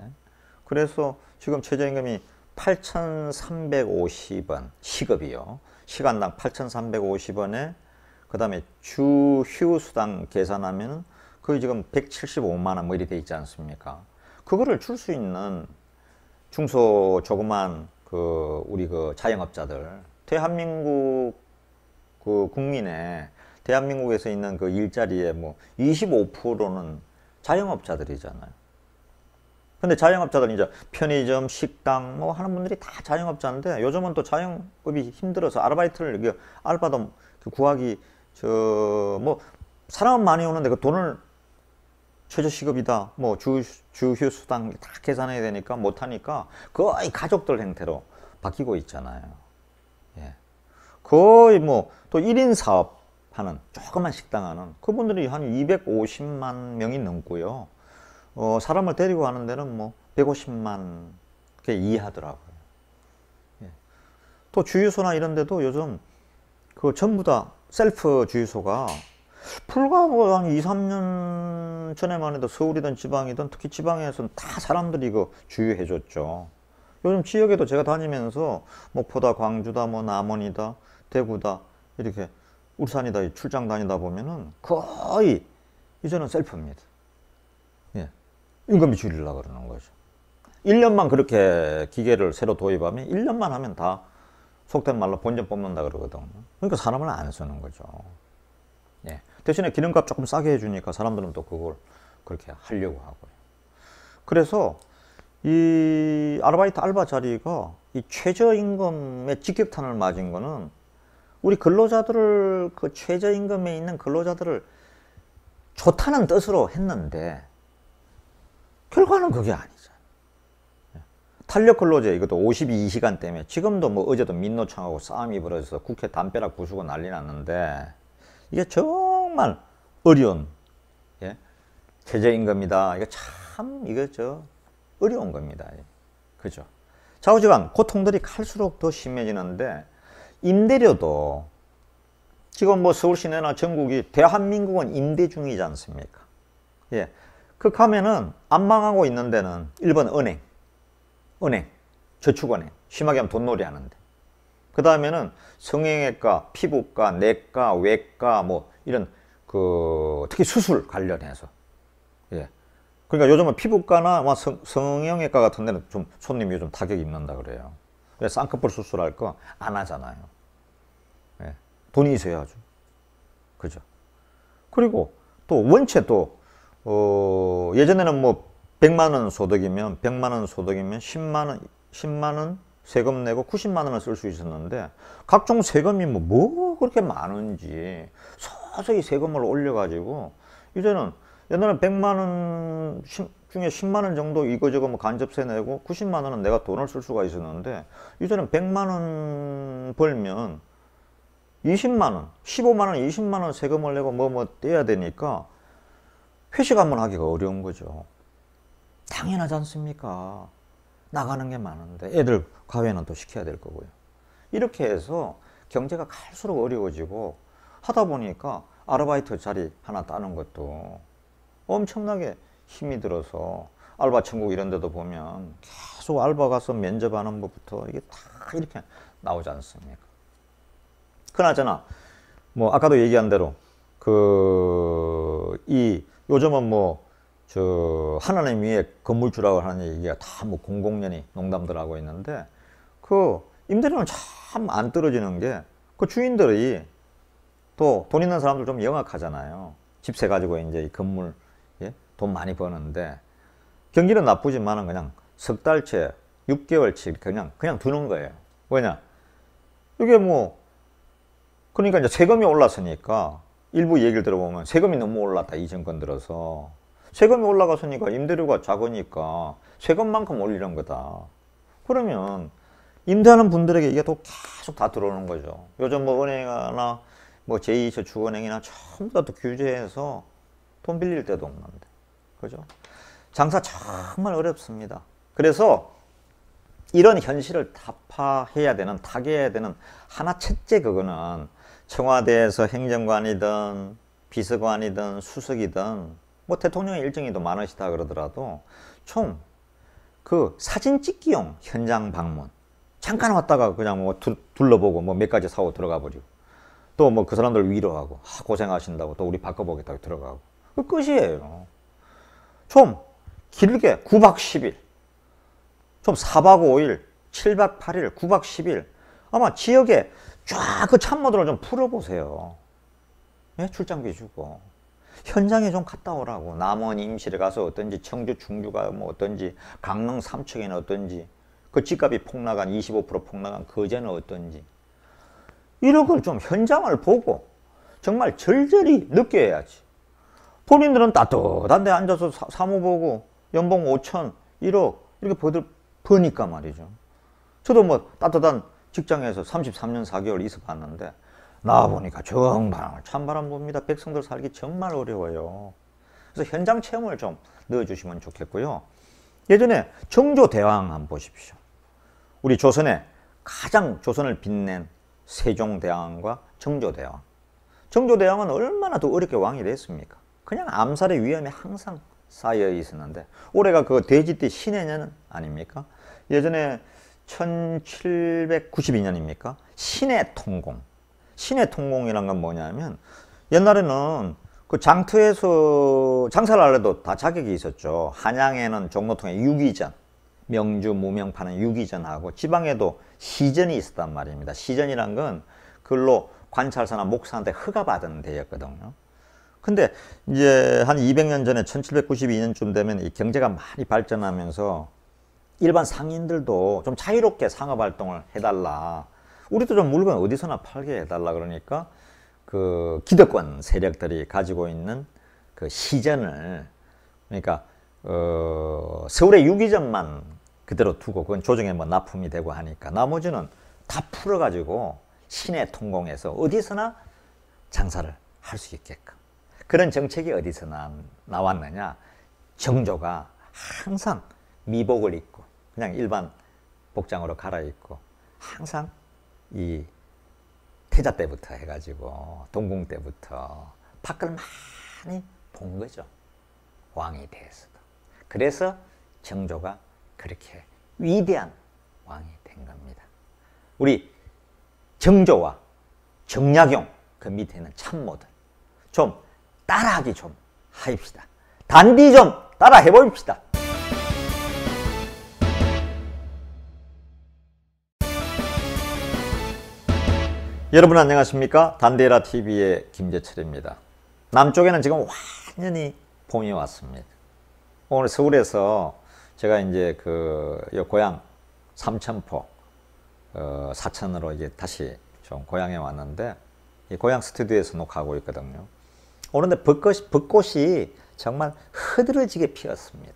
Speaker 1: 그래서 지금 최저임금이 8,350원, 시급이요. 시간당 8,350원에 그 다음에 주 휴수당 계산하면 거의 지금 175만 원 뭐 이렇게 돼 있지 않습니까? 그거를 줄 수 있는 중소 조그만 우리 자영업자들, 대한민국 국민의 대한민국에서 있는 그 일자리의 뭐 25%는 자영업자들이잖아요. 근데 자영업자들은 이제 편의점, 식당 뭐 하는 분들이 다 자영업자인데 요즘은 또 자영업이 힘들어서 아르바이트를 알바도 구하기 뭐 사람은 많이 오는데 그 돈을 최저시급이다 뭐 주휴수당 다 계산해야 되니까 못하니까 거의 가족들 형태로 바뀌고 있잖아요. 예. 거의 뭐 또 1인 사업 하는 조그만 식당 하는 그분들이 한 250만 명이 넘고요. 사람을 데리고 하는 데는 뭐 150만 개 이하더라고요. 예. 또 주유소나 이런 데도 요즘 전부 다 셀프 주유소가 불과 뭐 한 2, 3년 전에만 해도 서울이든 지방이든 특히 지방에서는 다 사람들이 주유해 줬죠. 요즘 지역에도 제가 다니면서 목포다, 광주다, 뭐 남원이다, 대구다 이렇게 울산이다 출장 다니다 보면은 거의 이제는 셀프입니다. 예. 임금비 줄이려고 그러는 거죠. 1년만 그렇게 기계를 새로 도입하면 1년만 하면 다 속된 말로 본전 뽑는다 그러거든요. 그러니까 사람을 안 쓰는 거죠. 예. 대신에 기름값 조금 싸게 해주니까 사람들은 또 그걸 그렇게 하려고 하고요. 그래서 이 아르바이트 알바 자리가 이 최저임금의 직격탄을 맞은 거는 우리 근로자들을 최저임금에 있는 근로자들을 좋다는 뜻으로 했는데 결과는 그게 아니죠. 탄력 근로제 이것도 52시간 때문에 지금도 뭐 어제도 민노총하고 싸움이 벌어져서 국회 담벼락 부수고 난리 났는데 이게 정말 어려운 최저임금이다. 이거 참 어려운 겁니다. 그죠? 좌우지간 고통들이 갈수록 더 심해지는데 임대료도 지금 뭐 서울 시내나 전국이 대한민국은 임대 중이지 않습니까? 예. 가면은 안 망하고 있는 데는 1번 은행, 저축은행, 심하게 하면 돈놀이 하는데. 그 다음에는 성형외과, 피부과, 내과, 외과 뭐 이런 특히 수술 관련해서. 예. 그러니까 요즘은 피부과나 성형외과 같은 데는 좀 손님이 요즘 타격이 입는다 그래요. 쌍꺼풀 수술할 거 안 하잖아요. 예. 돈이 있어야죠. 그죠? 그리고 또 원체 예전에는 뭐 100만 원 소득이면 10만 원 세금 내고 90만 원을 쓸 수 있었는데 각종 세금이 뭐 그렇게 많은지 서서히 세금을 올려가지고 이제는 옛날에 100만 원 중에 10만 원 정도 이거저거 뭐 간접세 내고 90만 원은 내가 돈을 쓸 수가 있었는데 이제는 100만 원 벌면 20만 원, 15만 원, 20만 원 세금을 내고 뭐 떼야 되니까 회식 한번 하기가 어려운 거죠. 당연하지 않습니까? 나가는 게 많은데 애들 가회는 또 시켜야 될 거고요. 이렇게 해서 경제가 갈수록 어려워지고 하다 보니까 아르바이트 자리 하나 따는 것도 엄청나게 힘이 들어서 알바 천국 이런 데도 보면 계속 알바 가서 면접하는 것부터 이게 다 이렇게 나오지 않습니까? 그나저나 뭐 아까도 얘기한 대로 요즘은 하나님 위에 건물주라고 하는 얘기가 다 뭐 공공연히 농담들 하고 있는데 임대료는 참 안 떨어지는 게 주인들이 또 돈 있는 사람들 좀 영악하잖아요. 집세 가지고 이제 이 건물 돈 많이 버는데 경기는 나쁘지만은 그냥 석 달치, 6개월치 그냥 두는 거예요. 왜냐? 이게 그러니까 이제 세금이 올랐으니까 일부 얘기를 들어보면 세금이 너무 올랐다 이 정권 들어서 세금이 올라갔으니까 임대료가 작으니까 세금만큼 올리는 거다. 그러면 임대하는 분들에게 이게 또 계속 다 들어오는 거죠. 요즘 뭐 은행이나 뭐 제2저축은행이나 전부 다 또 규제해서 돈 빌릴 데도 없는데. 그죠? 장사 정말 어렵습니다. 그래서 이런 현실을 타파해야 되는, 타개해야 되는 하나 첫째 그거는 청와대에서 행정관이든 비서관이든 수석이든 뭐 대통령의 일정이 더 많으시다 그러더라도 좀 그 사진 찍기용 현장 방문 잠깐 왔다가 그냥 뭐 둘러보고 뭐 몇 가지 사고 들어가 버리고 또 뭐 그 사람들 위로하고 고생하신다고 또 우리 바꿔보겠다고 들어가고 그 끝이에요. 좀 길게 9박 10일 좀 4박 5일 7박 8일 9박 10일 아마 지역에 쫙 그 참모들을 좀 풀어보세요. 예? 출장비 주고 현장에 좀 갔다 오라고. 남원 임실에 가서 어떤지, 청주 충주가 뭐 어떤지, 강릉 삼척에는 어떤지, 그 집값이 폭락한 25% 폭락한 거제는 어떤지, 이런 걸 좀 현장을 보고 정말 절절히 느껴야지. 본인들은 따뜻한 데 앉아서 사무 보고 연봉 5천, 1억 이렇게 버니까 말이죠. 저도 뭐 따뜻한 직장에서 33년 4개월 있어 봤는데 나와보니까 정말 찬바람 봅니다. 백성들 살기 정말 어려워요. 그래서 현장 체험을 좀 넣어주시면 좋겠고요. 예전에 정조대왕 한번 보십시오. 우리 조선에 가장 조선을 빛낸 세종대왕과 정조대왕. 정조대왕은 얼마나 더 어렵게 왕이 됐습니까? 그냥 암살의 위험이 항상 쌓여 있었는데 올해가 그 돼지띠 신의 년 아닙니까? 예전에 1792년입니까? 신의 통공. 신의 통공이란 건 뭐냐면 옛날에는 그 장터에서 장사를 하려도 다 자격이 있었죠. 한양에는 종로통에 유기전, 명주 무명 파는 유기전하고 지방에도 시전이 있었단 말입니다. 시전이란 건 그걸로 관찰사나 목사한테 허가받은 데였거든요. 근데 이제 한 200년 전에 1792년쯤 되면 이 경제가 많이 발전하면서 일반 상인들도 좀 자유롭게 상업활동을 해달라. 우리도 좀 물건 어디서나 팔게 해달라 그러니까 그 기득권 세력들이 가지고 있는 그 시전을 그러니까 서울의 유기전만 그대로 두고 그건 조정에 뭐 납품이 되고 하니까 나머지는 다 풀어가지고 시내 통공해서 어디서나 장사를 할 수 있게끔 그런 정책이 어디서 나왔느냐. 정조가 항상 미복을 입고 그냥 일반 복장으로 갈아입고 항상 이 태자 때부터 해가지고 동궁 때부터 밖을 많이 본 거죠. 왕이 대해서도. 그래서 정조가 그렇게 위대한 왕이 된 겁니다. 우리 정조와 정약용 그 밑에 있는 참모들 좀 따라하기 좀 하입시다. 단디 좀 따라 해봅시다. 여러분 안녕하십니까? 단디에라TV의 김재철입니다. 남쪽에는 지금 완전히 봄이 왔습니다. 오늘 서울에서 제가 이제 그 고향 삼천포 사천으로 이제 다시 좀 고향에 왔는데 이 고향 스튜디오에서 녹화하고 있거든요. 오는데 벚꽃이 정말 흐드러지게 피었습니다.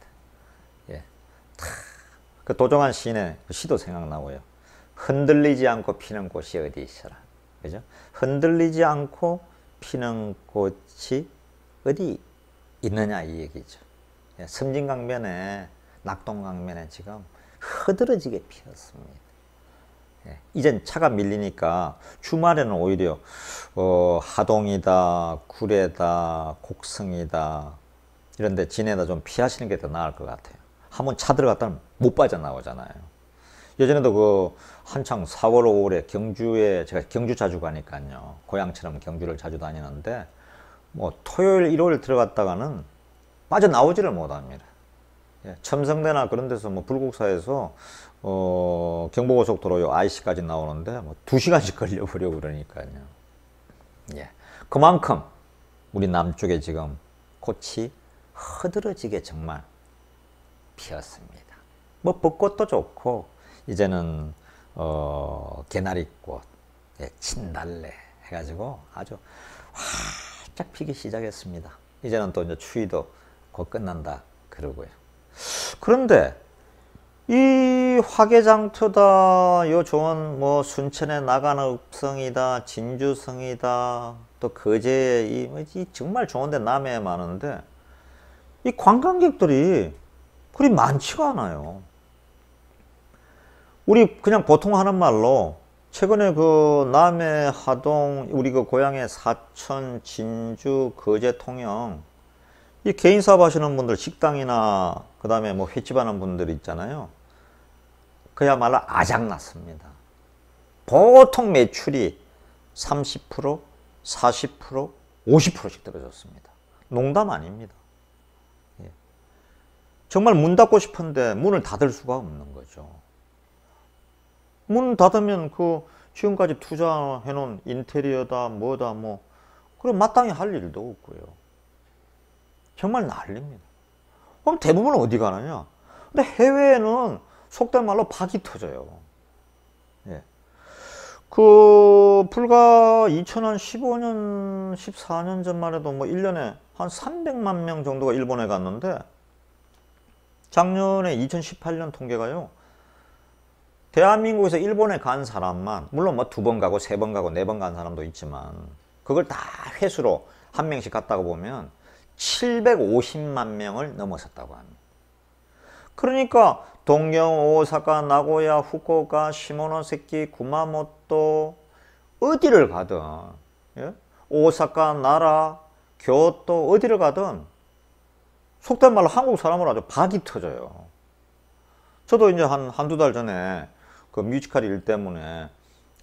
Speaker 1: 예. 그 도종환 시인의 시도 생각나고요. 흔들리지 않고 피는 꽃이 어디 있어라. 그죠? 흔들리지 않고 피는 꽃이 어디 있느냐 이 얘기죠. 예, 섬진강변에 낙동강변에 지금 흐드러지게 피었습니다. 예, 이젠 차가 밀리니까 주말에는 오히려 하동이다, 구례다, 곡성이다 이런 데 지내다 좀 피하시는 게 더 나을 것 같아요. 한번 차 들어갔다면 못 빠져나오잖아요. 예전에도 그 한창 4월, 5월에 경주에 제가 경주 자주 가니까요. 고향처럼 경주를 자주 다니는데 뭐 토요일, 일요일 들어갔다가는 빠져나오지를 못합니다. 예, 첨성대나 그런 데서 뭐 불국사에서 경부고속도로 IC까지 나오는데 뭐 2시간씩 걸려버려 그러니까요. 예, 그만큼 우리 남쪽에 지금 꽃이 흐드러지게 정말 피었습니다. 뭐 벚꽃도 좋고 이제는 개나리꽃, 예, 진달래 해가지고 아주 활짝 피기 시작했습니다. 이제는 또 이제 추위도 곧 끝난다 그러고요. 그런데 이 화개장터다, 요 좋은 뭐 순천의 나간읍성이다, 진주성이다, 또 거제 이 정말 좋은데 남해에 많은데 이 관광객들이 그리 많지가 않아요. 우리 그냥 보통 하는 말로 최근에 그 남해, 하동, 우리 그 고향의 사천, 진주, 거제, 통영 이 개인 사업 하시는 분들 식당이나 그 다음에 뭐 횟집 하는 분들 있잖아요. 그야말로 아작났습니다. 보통 매출이 30%, 40%, 50%씩 떨어졌습니다. 농담 아닙니다. 예. 정말 문 닫고 싶은데 문을 닫을 수가 없는 거죠. 문 닫으면 그 지금까지 투자해 놓은 인테리어다 뭐다 뭐 그럼 마땅히 할 일도 없고요. 정말 난립니다. 그럼 대부분 어디 가느냐? 근데 해외에는 속된 말로 박이 터져요. 예. 그 불과 2015년 14년 전만 해도 뭐 1년에 한 300만 명 정도가 일본에 갔는데 작년에 2018년 통계가요. 대한민국에서 일본에 간 사람만 물론 뭐 2번 가고 3번 가고 4번 간 사람도 있지만 그걸 다 회수로 한 명씩 갔다고 보면 750만 명을 넘어섰다고 합니다. 그러니까 동경, 오사카, 나고야, 후쿠오카, 시모노세키, 구마모토 어디를 가든 예? 오사카, 나라, 교토 어디를 가든 속된 말로 한국 사람으로 아주 박이 터져요. 저도 이제 한두 달 전에 그 뮤지컬 일 때문에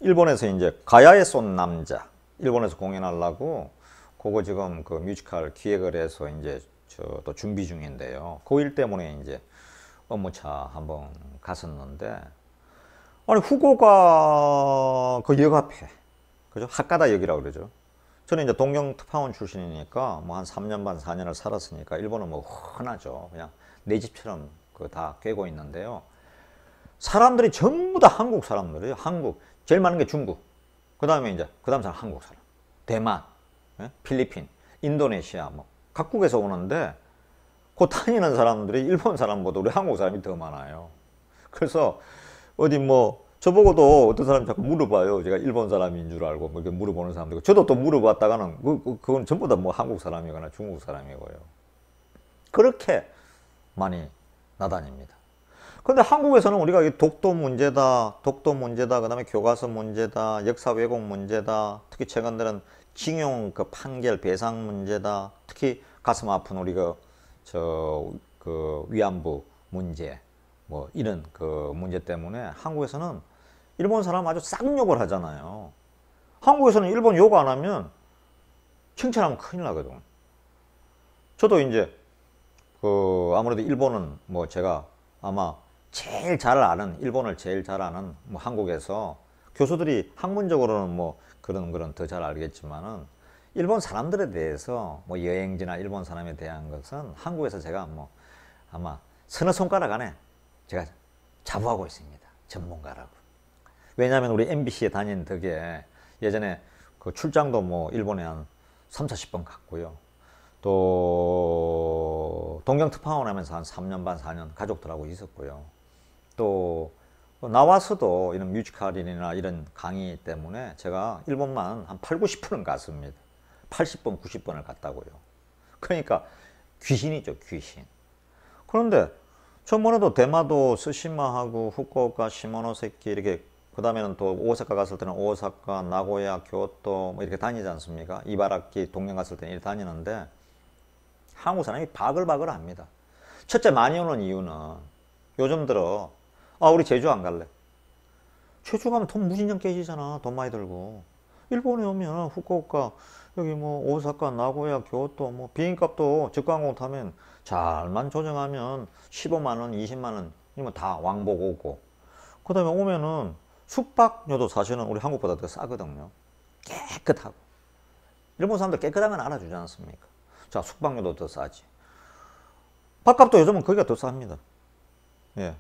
Speaker 1: 일본에서 이제 가야에 쏜 남자 일본에서 공연하려고 그거 지금 그 뮤지컬 기획을 해서 이제 또 준비 중인데요. 그 일 때문에 이제 업무차 한번 갔었는데 아니 후쿠오카 그 역 앞에 그죠? 하카다 역이라고 그러죠. 저는 이제 동경 특파원 출신이니까 뭐 한 3년 반 4년을 살았으니까 일본은 뭐 흔하죠. 그냥 내 집처럼 그 다 꿰고 있는데요. 사람들이 전부 다 한국 사람들이에요. 한국 제일 많은 게 중국. 그 다음에 이제 그 다음 사람 한국 사람, 대만, 예? 필리핀, 인도네시아 뭐 각국에서 오는데 그 다니는 사람들이 일본 사람보다 우리 한국 사람이 더 많아요. 그래서 어디 뭐 저보고도 어떤 사람이 자꾸 물어봐요. 제가 일본 사람인 줄 알고 뭐 이렇게 물어보는 사람들. 저도 또 물어봤다가는 그건 전부 다 뭐 한국 사람이거나 중국 사람이고요. 그렇게 많이 나다닙니다. 근데 한국에서는 우리가 독도 문제다, 그 다음에 교과서 문제다, 역사 왜곡 문제다, 특히 최근들은 징용 그 판결 배상 문제다, 특히 가슴 아픈 우리 그 위안부 문제, 뭐 이런 그 문제 때문에 한국에서는 일본 사람 아주 쌍욕을 하잖아요. 한국에서는 일본 욕 안 하면 칭찬하면 큰일 나거든. 저도 이제 그 아무래도 일본은 뭐 제가 아마 제일 잘 아는 일본을 제일 잘 아는 뭐 한국에서 교수들이 학문적으로는 뭐 그런 더 잘 알겠지만은 일본 사람들에 대해서 뭐 여행지나 일본 사람에 대한 것은 한국에서 제가 뭐 아마 서너 손가락 안에 제가 자부하고 있습니다. 전문가라고. 왜냐하면 우리 MBC에 다닌 덕에 예전에 그 출장도 뭐 일본에 한 3, 40번 갔고요. 또 동경특파원 하면서 한 3년 반, 4년 가족들하고 있었고요. 또 나와서도 이런 뮤지컬이나 이런 강의 때문에 제가 일본만 한 8, 90번은 갔습니다. 80번, 90번을 갔다고요. 그러니까 귀신이죠, 귀신. 그런데 저번에도 대마도 스시마하고 후쿠오카, 시모노세키 이렇게 그 다음에는 또 오사카 갔을 때는 오사카, 나고야, 교토 뭐 이렇게 다니지 않습니까? 이바라키, 동경 갔을 때는 이렇게 다니는데 한국 사람이 바글바글 합니다. 첫째 많이 오는 이유는 요즘 들어 우리 제주 안 갈래. 제주 가면 돈 무진장 깨지잖아. 돈 많이 들고. 일본에 오면 후쿠오카 여기 뭐 오사카, 나고야, 교토 뭐 비행값도 저가항공 타면 잘만 조정하면 15만원, 20만원 이면 다 왕복 오고 그 다음에 오면은 숙박료도 사실은 우리 한국보다 더 싸거든요. 깨끗하고 일본 사람들 깨끗하면 알아주지 않습니까? 자, 숙박료도 더 싸지. 밥값도 요즘은 거기가 더 쌉니다. 예.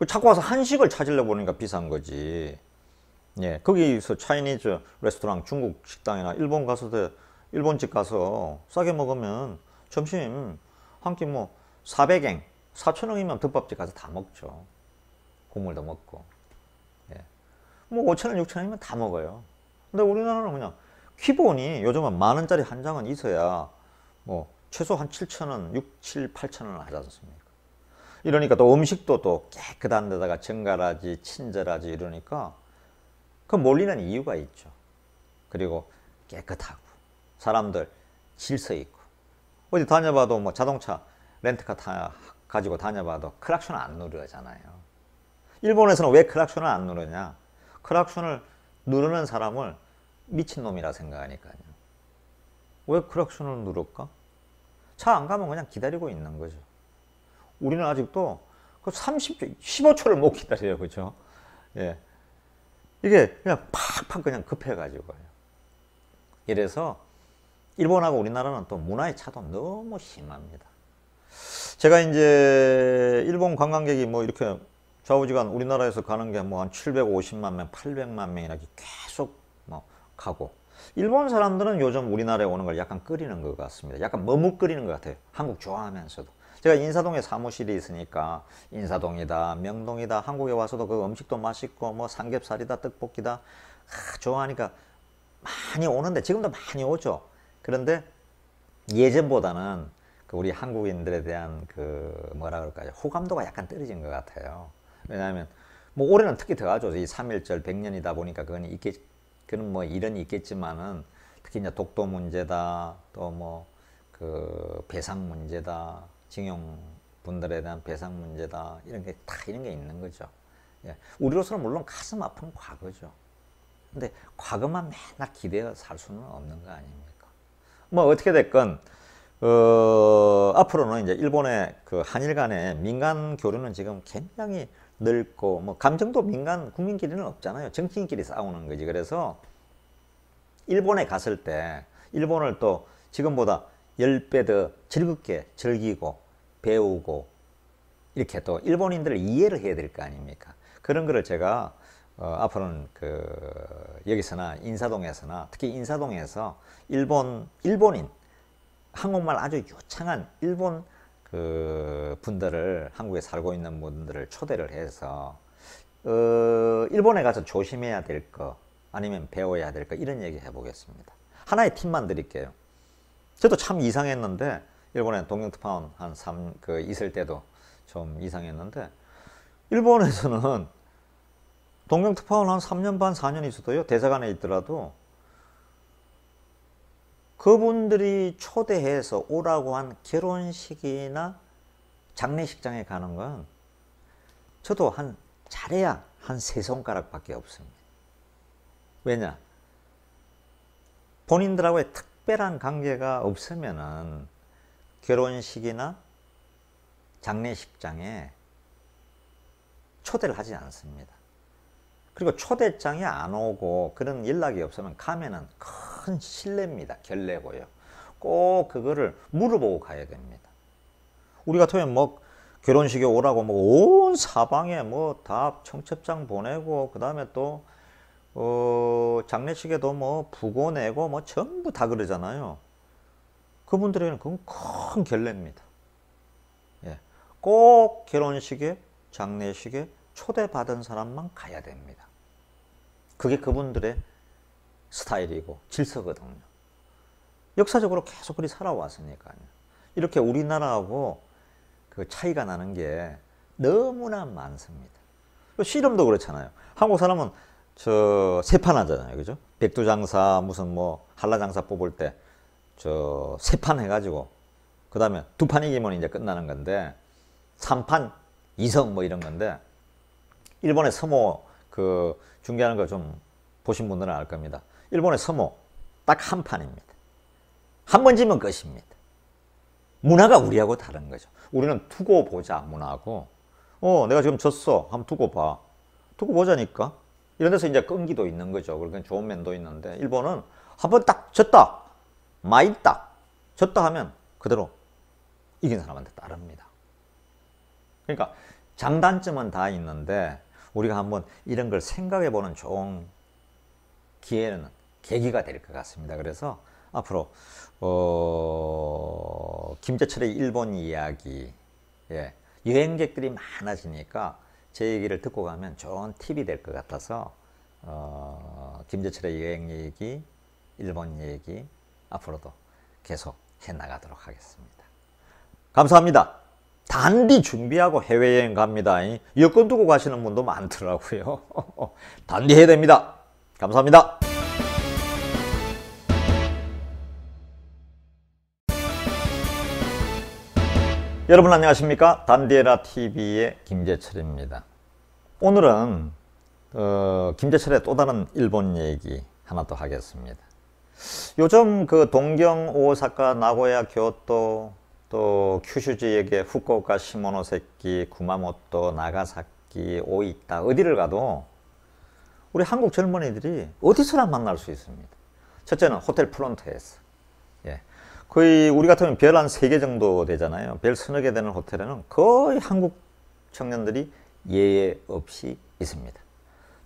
Speaker 1: 자꾸 와서 한식을 찾으려고 보니까 비싼 거지. 예. 거기서 차이니즈 레스토랑, 중국 식당이나 일본 가서 일본집 가서 싸게 먹으면 점심 한 끼 뭐 400엔, 4,000원이면 덮밥집 가서 다 먹죠. 국물도 먹고. 예. 뭐 5,000원, 6,000원이면 다 먹어요. 근데 우리나라는 그냥 기본이 요즘은 10,000원짜리 한 장은 있어야 뭐 최소 한 7,000원, 6, 7, 8,000원 하지 않습니까? 이러니까 또 음식도 또 깨끗한 데다가 정갈하지, 친절하지 이러니까 그 몰리는 이유가 있죠. 그리고 깨끗하고 사람들 질서 있고 어디 다녀봐도 뭐 자동차 렌트카 가지고 다녀봐도 크락션 안 누르잖아요. 일본에서는 왜 크락션을 안 누르냐? 크락션을 누르는 사람을 미친놈이라 생각하니까요. 왜 크락션을 누를까? 차 안 가면 그냥 기다리고 있는 거죠. 우리는 아직도 그 30초, 15초를 못 기다려요. 그죠? 예. 이게 그냥 팍팍 그냥 급해가지고요. 이래서 일본하고 우리나라는 또 문화의 차도 너무 심합니다. 제가 이제 일본 관광객이 뭐 이렇게 좌우지간 우리나라에서 가는 게 뭐 한 750만 명, 800만 명 이렇게 계속 뭐 가고 일본 사람들은 요즘 우리나라에 오는 걸 약간 꺼리는 것 같습니다. 약간 머뭇거리는 것 같아요. 한국 좋아하면서도. 제가 인사동에 사무실이 있으니까 인사동이다, 명동이다, 한국에 와서도 그 음식도 맛있고 뭐 삼겹살이다, 떡볶이다 좋아하니까 많이 오는데 지금도 많이 오죠. 그런데 예전보다는 그 우리 한국인들에 대한 그 뭐라 그럴까요? 호감도가 약간 떨어진 것 같아요. 왜냐하면 뭐 올해는 특히 더 하죠. 이 3.1절 100년이다 보니까 그건 뭐 일은 있겠지만은 특히 이제 독도 문제다, 또 뭐 그 배상 문제다, 징용 분들에 대한 배상 문제다 이런 게 다 이런 게 있는 거죠. 예. 우리로서는 물론 가슴 아픈 과거죠. 근데 과거만 맨날 기대어 살 수는 없는 거 아닙니까? 뭐 어떻게 됐건 앞으로는 이제 일본의 그 한일 간의 민간 교류는 지금 굉장히 넓고 뭐 감정도 민간 국민끼리는 없잖아요. 정치인끼리 싸우는 거지. 그래서 일본에 갔을 때 일본을 또 지금보다 10배 더 즐겁게 즐기고 배우고 이렇게 또 일본인들을 이해를 해야 될 거 아닙니까? 그런 거를 제가 앞으로는 그 여기서나 인사동에서나 특히 인사동에서 일본인 한국말 아주 유창한 일본 그 분들을 한국에 살고 있는 분들을 초대를 해서 일본에 가서 조심해야 될 거 아니면 배워야 될 거 이런 얘기 해보겠습니다. 하나의 팁만 드릴게요. 저도 참 이상했는데 일본에 동경특파원 있을 때도 좀 이상했는데 일본에서는 동경특파원 한 3년 반 4년 있어도요 대사관에 있더라도 그분들이 초대해서 오라고 한 결혼식이나 장례식장에 가는 건 저도 잘해야 한 3손가락밖에 없습니다. 왜냐? 본인들하고의 특별한 관계가 없으면은 결혼식이나 장례식장에 초대를 하지 않습니다. 그리고 초대장에 안 오고 그런 연락이 없으면 가면은 큰 실례입니다. 결례고요. 꼭 그거를 물어보고 가야 됩니다. 우리 같으면 뭐 결혼식에 오라고 뭐 온 사방에 뭐 다 청첩장 보내고 그 다음에 또 장례식에도 뭐 부고 내고 뭐 전부 다 그러잖아요. 그분들에게는 그건 큰 결례입니다. 예. 꼭 결혼식에 장례식에 초대받은 사람만 가야 됩니다. 그게 그분들의 스타일이고 질서거든요. 역사적으로 계속 그리 살아왔으니까요. 이렇게 우리나라하고 그 차이가 나는 게 너무나 많습니다. 씨름도 그렇잖아요. 한국 사람은 세판 하잖아요. 그죠? 백두장사 무슨 뭐 한라장사 뽑을 때 세판 해가지고 그 다음에 2판 이기면 이제 끝나는 건데 3판 2성 뭐 이런 건데 일본의 서모 그 중계하는 거 좀 보신 분들은 알 겁니다. 일본의 서모 딱 한 판입니다. 한 번 지면 끝입니다. 문화가 우리하고 다른 거죠. 우리는 두고 보자 문화고 내가 지금 졌어. 한번 두고 봐. 두고 보자니까. 이런 데서 이제 끈기도 있는 거죠. 그러니까 좋은 면도 있는데 일본은 한번 딱 졌다. 마있다. 졌다 하면 그대로 이긴 사람한테 따릅니다. 그러니까 장단점은 다 있는데 우리가 한번 이런 걸 생각해 보는 좋은 계기가 될 것 같습니다. 그래서 앞으로 김재철의 일본 이야기, 예, 여행객들이 많아지니까 제 얘기를 듣고 가면 좋은 팁이 될 것 같아서 김재철의 여행 얘기, 일본 얘기 앞으로도 계속 해나가도록 하겠습니다. 감사합니다. 단디 준비하고 해외여행 갑니다. 여권 두고 가시는 분도 많더라고요. 단디 해야 됩니다. 감사합니다. 여러분 안녕하십니까? 단디에라TV의 김재철입니다. 오늘은 김재철의 또 다른 일본 얘기 하나 더 하겠습니다. 요즘 그 동경, 오사카, 나고야, 교토, 또 큐슈 지역의 후쿠오카, 시모노세키, 구마모토, 나가사키, 오이타 어디를 가도 우리 한국 젊은이들이 어디서나 만날 수 있습니다. 첫째는 호텔 프론트에서, 예, 거의 우리 같으면 별 한 3개 정도 되잖아요. 별 서너 개 되는 호텔에는 거의 한국 청년들이 예외 없이 있습니다.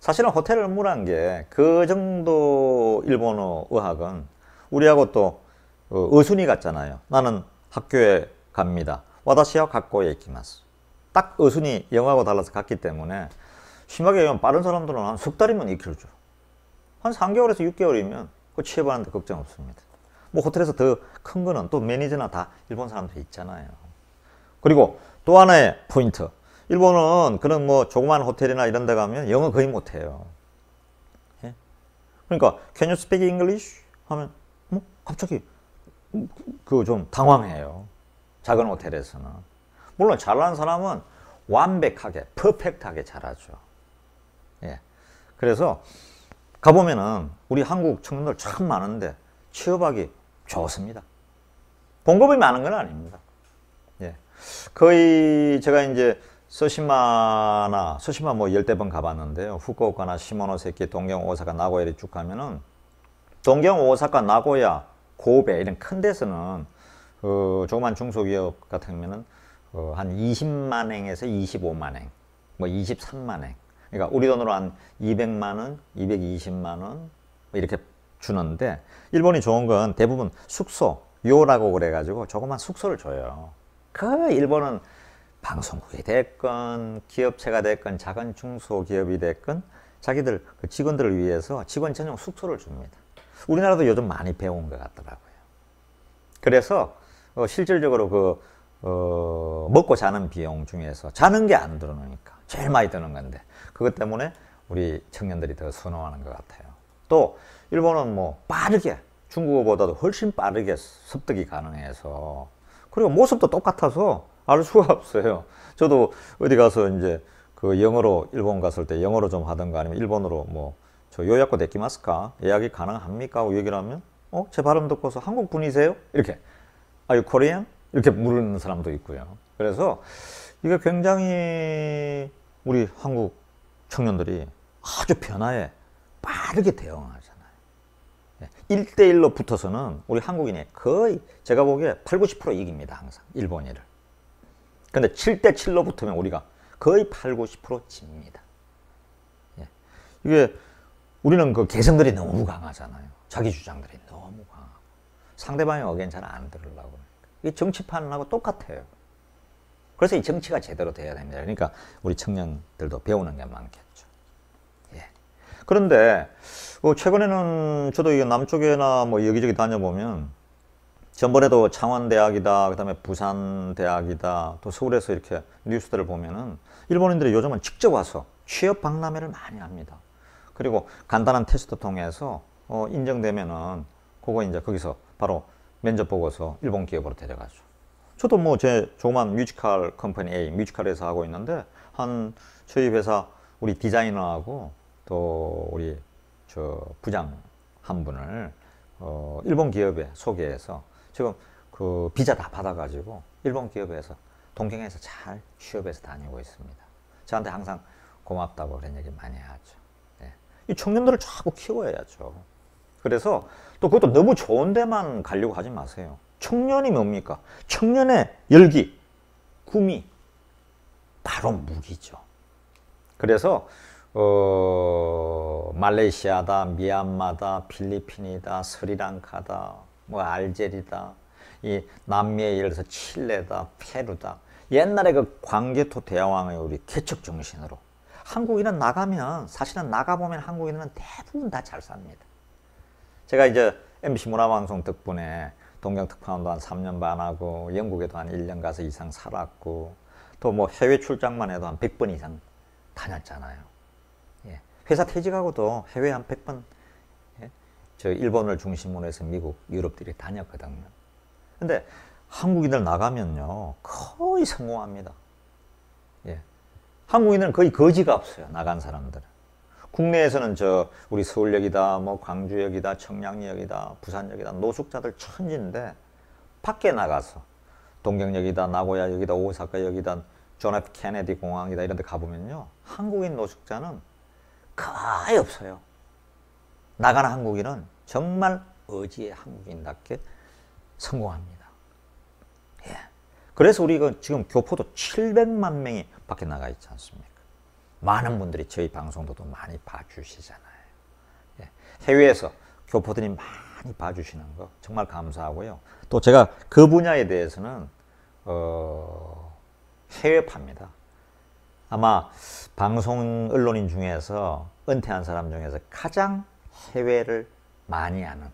Speaker 1: 사실은 호텔 업무란 게 그 정도 일본어 의학은 우리하고 또 어순이 같잖아요. 나는 학교에 갑니다. 와다시와 학교에 이키마스. 딱 어순이 영어하고 달라서 같기 때문에 심하게 얘기하면 빠른 사람들은 한 석 달이면 익혀줘. 한 3개월에서 6개월이면 그 취업하는데 걱정 없습니다. 뭐 호텔에서 더 큰 거는 또 매니저나 다 일본 사람들 있잖아요. 그리고 또 하나의 포인트. 일본은 그런 뭐 조그만 호텔이나 이런 데 가면 영어 거의 못해요. 예? 그러니까 Can you speak English? 하면 뭐 갑자기 그 좀 당황해요. 작은 호텔에서는. 물론 잘하는 사람은 완벽하게 퍼펙트하게 잘하죠. 예. 그래서 가보면은 우리 한국 청년들 참 많은데 취업하기 좋습니다. 봉급이 많은 건 아닙니다. 예. 거의 제가 이제 서시마 뭐 10대 번 가봤는데요. 후쿠오카나 시모노세키, 동경, 오사카, 나고야를 쭉 가면은 동경, 오사카, 나고야, 고베 이런 큰 데서는 조그만 중소기업 같으면은 한 20만 엔에서 25만 엔, 뭐 23만 엔. 그러니까 우리 돈으로 한 200만 원, 220만 원 이렇게 주는데 일본이 좋은 건 대부분 숙소, 요라고 그래가지고 조그만 숙소를 줘요. 그 일본은 방송국이 됐건 기업체가 됐건 작은 중소기업이 됐건 자기들 그 직원들을 위해서 직원 전용 숙소를 줍니다. 우리나라도 요즘 많이 배운 것 같더라고요. 그래서 실질적으로 먹고 자는 비용 중에서 자는 게 안 들어오니까 제일 많이 드는 건데 그것 때문에 우리 청년들이 더 선호하는 것 같아요. 또 일본은 뭐 빠르게 중국어보다도 훨씬 빠르게 습득이 가능해서 그리고 모습도 똑같아서 알 수가 없어요. 저도 어디 가서 이제 그 영어로 일본 갔을 때 영어로 좀 하던가 아니면 일본어로 뭐 저 요약고 데키마스까? 예약이 가능합니까? 하고 얘기를 하면 제 발음 듣고서 한국 분이세요? 이렇게 Are you Korean? 이렇게 물는 사람도 있고요. 그래서 이게 굉장히 우리 한국 청년들이 아주 변화에 빠르게 대응하잖아요. 1대1로 붙어서는 우리 한국인이 거의 제가 보기에 80-90% 이깁니다. 항상 일본인을. 근데 7대7로 붙으면 우리가 거의 80-90% 집니다. 이게 우리는 그 개성들이 너무 강하잖아요. 자기 주장들이 너무 강하고 상대방의 의견 잘 안 들으려고 그러니까. 이게 정치판하고 똑같아요. 그래서 이 정치가 제대로 돼야 됩니다. 그러니까 우리 청년들도 배우는 게 많겠죠. 예. 그런데 최근에는 저도 이게 남쪽에나 뭐 여기저기 다녀보면 전번에도 창원대학이다, 그 다음에 부산대학이다, 또 서울에서 이렇게 뉴스들을 보면은 일본인들이 요즘은 직접 와서 취업 박람회를 많이 합니다. 그리고 간단한 테스트 통해서 인정되면은 그거 이제 거기서 바로 면접 보고서 일본 기업으로 데려가죠. 저도 뭐 제 조그만 뮤지컬 컴퍼니 A, 뮤지컬에서 하고 있는데 저희 회사 우리 디자이너하고 또 우리 저 부장 한 분을 일본 기업에 소개해서 지금 그 비자 다 받아가지고 일본 기업에서 동경에서 잘 취업해서 다니고 있습니다. 저한테 항상 고맙다고 그런 얘기 많이 하죠. 네. 이 청년들을 자꾸 키워야죠. 그래서 또 그것도 너무 좋은 데만 가려고 하지 마세요. 청년이 뭡니까? 청년의 열기, 꿈이 바로 무기죠. 그래서 말레이시아다, 미얀마다, 필리핀이다, 스리랑카다, 뭐 알제리다, 이 남미에 예를 들어서 칠레다, 페루다. 옛날에 그 광개토 대왕의 우리 개척 정신으로 한국인은 나가면, 사실은 나가보면 한국인은 대부분 다 잘 삽니다. 제가 이제 MBC 문화방송 덕분에 동경 특파원도 한 3년 반 하고, 영국에도 한 1년 가서 이상 살았고, 또 뭐 해외 출장만 해도 한 100번 이상 다녔잖아요. 예. 회사 퇴직하고도 해외 한 100번, 예? 저 일본을 중심으로 해서 미국, 유럽들이 다녔거든요. 근데 한국인들 나가면요, 거의 성공합니다. 예. 한국인은 거의 거지가 없어요, 나간 사람들은. 국내에서는 저 우리 서울역이다, 뭐 광주역이다, 청량역이다, 부산역이다, 노숙자들 천지인데, 밖에 나가서 동경역이다, 나고야역이다, 오사카역이다, 존 F 케네디 공항이다 이런 데 가보면요, 한국인 노숙자는 거의 없어요. 나가는 한국인은 정말 어지의 한국인답게 성공합니다. 예. 그래서 우리가 지금 교포도 700만 명이 밖에 나가 있지 않습니까? 많은 분들이 저희 방송도 많이 봐주시잖아요. 예. 해외에서 교포들이 많이 봐주시는 거 정말 감사하고요. 또 제가 그 분야에 대해서는 해외파입니다. 아마 방송 언론인 중에서 은퇴한 사람 중에서 가장 해외를 많이 하는,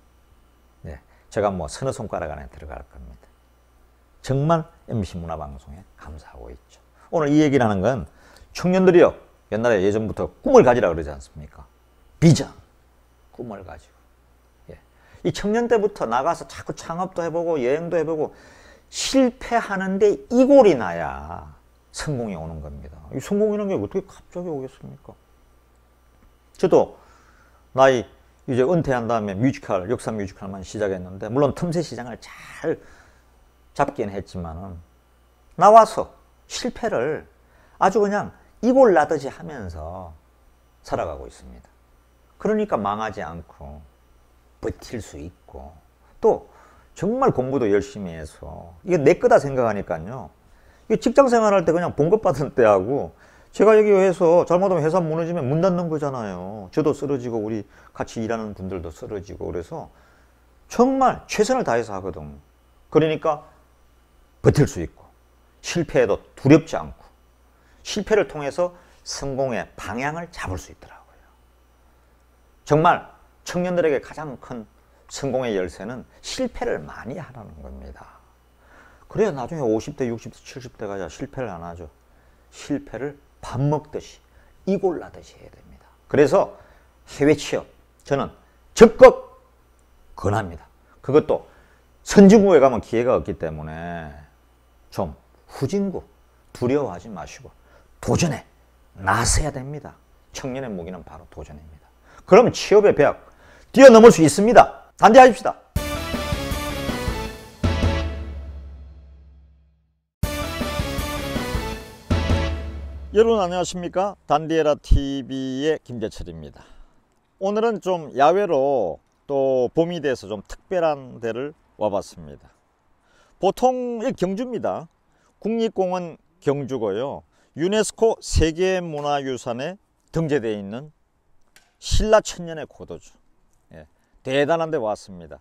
Speaker 1: 네, 제가 뭐 서너 손가락 안에 들어갈 겁니다. 정말 MBC 문화방송에 감사하고 있죠. 오늘 이 얘기를 하는 건 청년들이요, 옛날에 예전부터 꿈을 가지라 그러지 않습니까? 비전, 꿈을 가지고. 예. 이 청년 때부터 나가서 자꾸 창업도 해보고 여행도 해보고 실패하는데 이골이 나야 성공이 오는 겁니다. 이 성공이라는 게 어떻게 갑자기 오겠습니까? 저도 나이 이제 은퇴한 다음에 뮤지컬, 역사 뮤지컬만 시작했는데, 물론 틈새 시장을 잘 잡긴 했지만은, 나와서 실패를 아주 그냥 이골 나듯이 하면서 살아가고 있습니다. 그러니까 망하지 않고 버틸 수 있고, 또 정말 공부도 열심히 해서, 이게 내 거다 생각하니까요, 이게 직장 생활할 때 그냥 봉급 받은 때하고, 제가 여기 해서 잘못하면 회사 무너지면 문 닫는 거잖아요. 저도 쓰러지고 우리 같이 일하는 분들도 쓰러지고, 그래서 정말 최선을 다해서 하거든. 그러니까 버틸 수 있고, 실패해도 두렵지 않고, 실패를 통해서 성공의 방향을 잡을 수 있더라고요. 정말 청년들에게 가장 큰 성공의 열쇠는 실패를 많이 하라는 겁니다. 그래야 나중에 50대, 60대, 70대 가야 실패를 안 하죠. 실패를 밥 먹듯이 이골 나듯이 해야 됩니다. 그래서 해외 취업 저는 적극 권합니다. 그것도 선진국에 가면 기회가 없기 때문에 좀 후진국 두려워하지 마시고 도전에 나서야 됩니다. 청년의 무기는 바로 도전입니다. 그러면 취업의 벽 뛰어넘을 수 있습니다. 단대하십시다. 여러분 안녕하십니까? 단디에라 TV의 김재철입니다. 오늘은 좀 야외로 또 봄이 돼서 좀 특별한 데를 와봤습니다. 보통 경주입니다. 국립공원 경주고요. 유네스코 세계문화유산에 등재되어 있는 신라천년의 고도죠. 예, 대단한 데 왔습니다.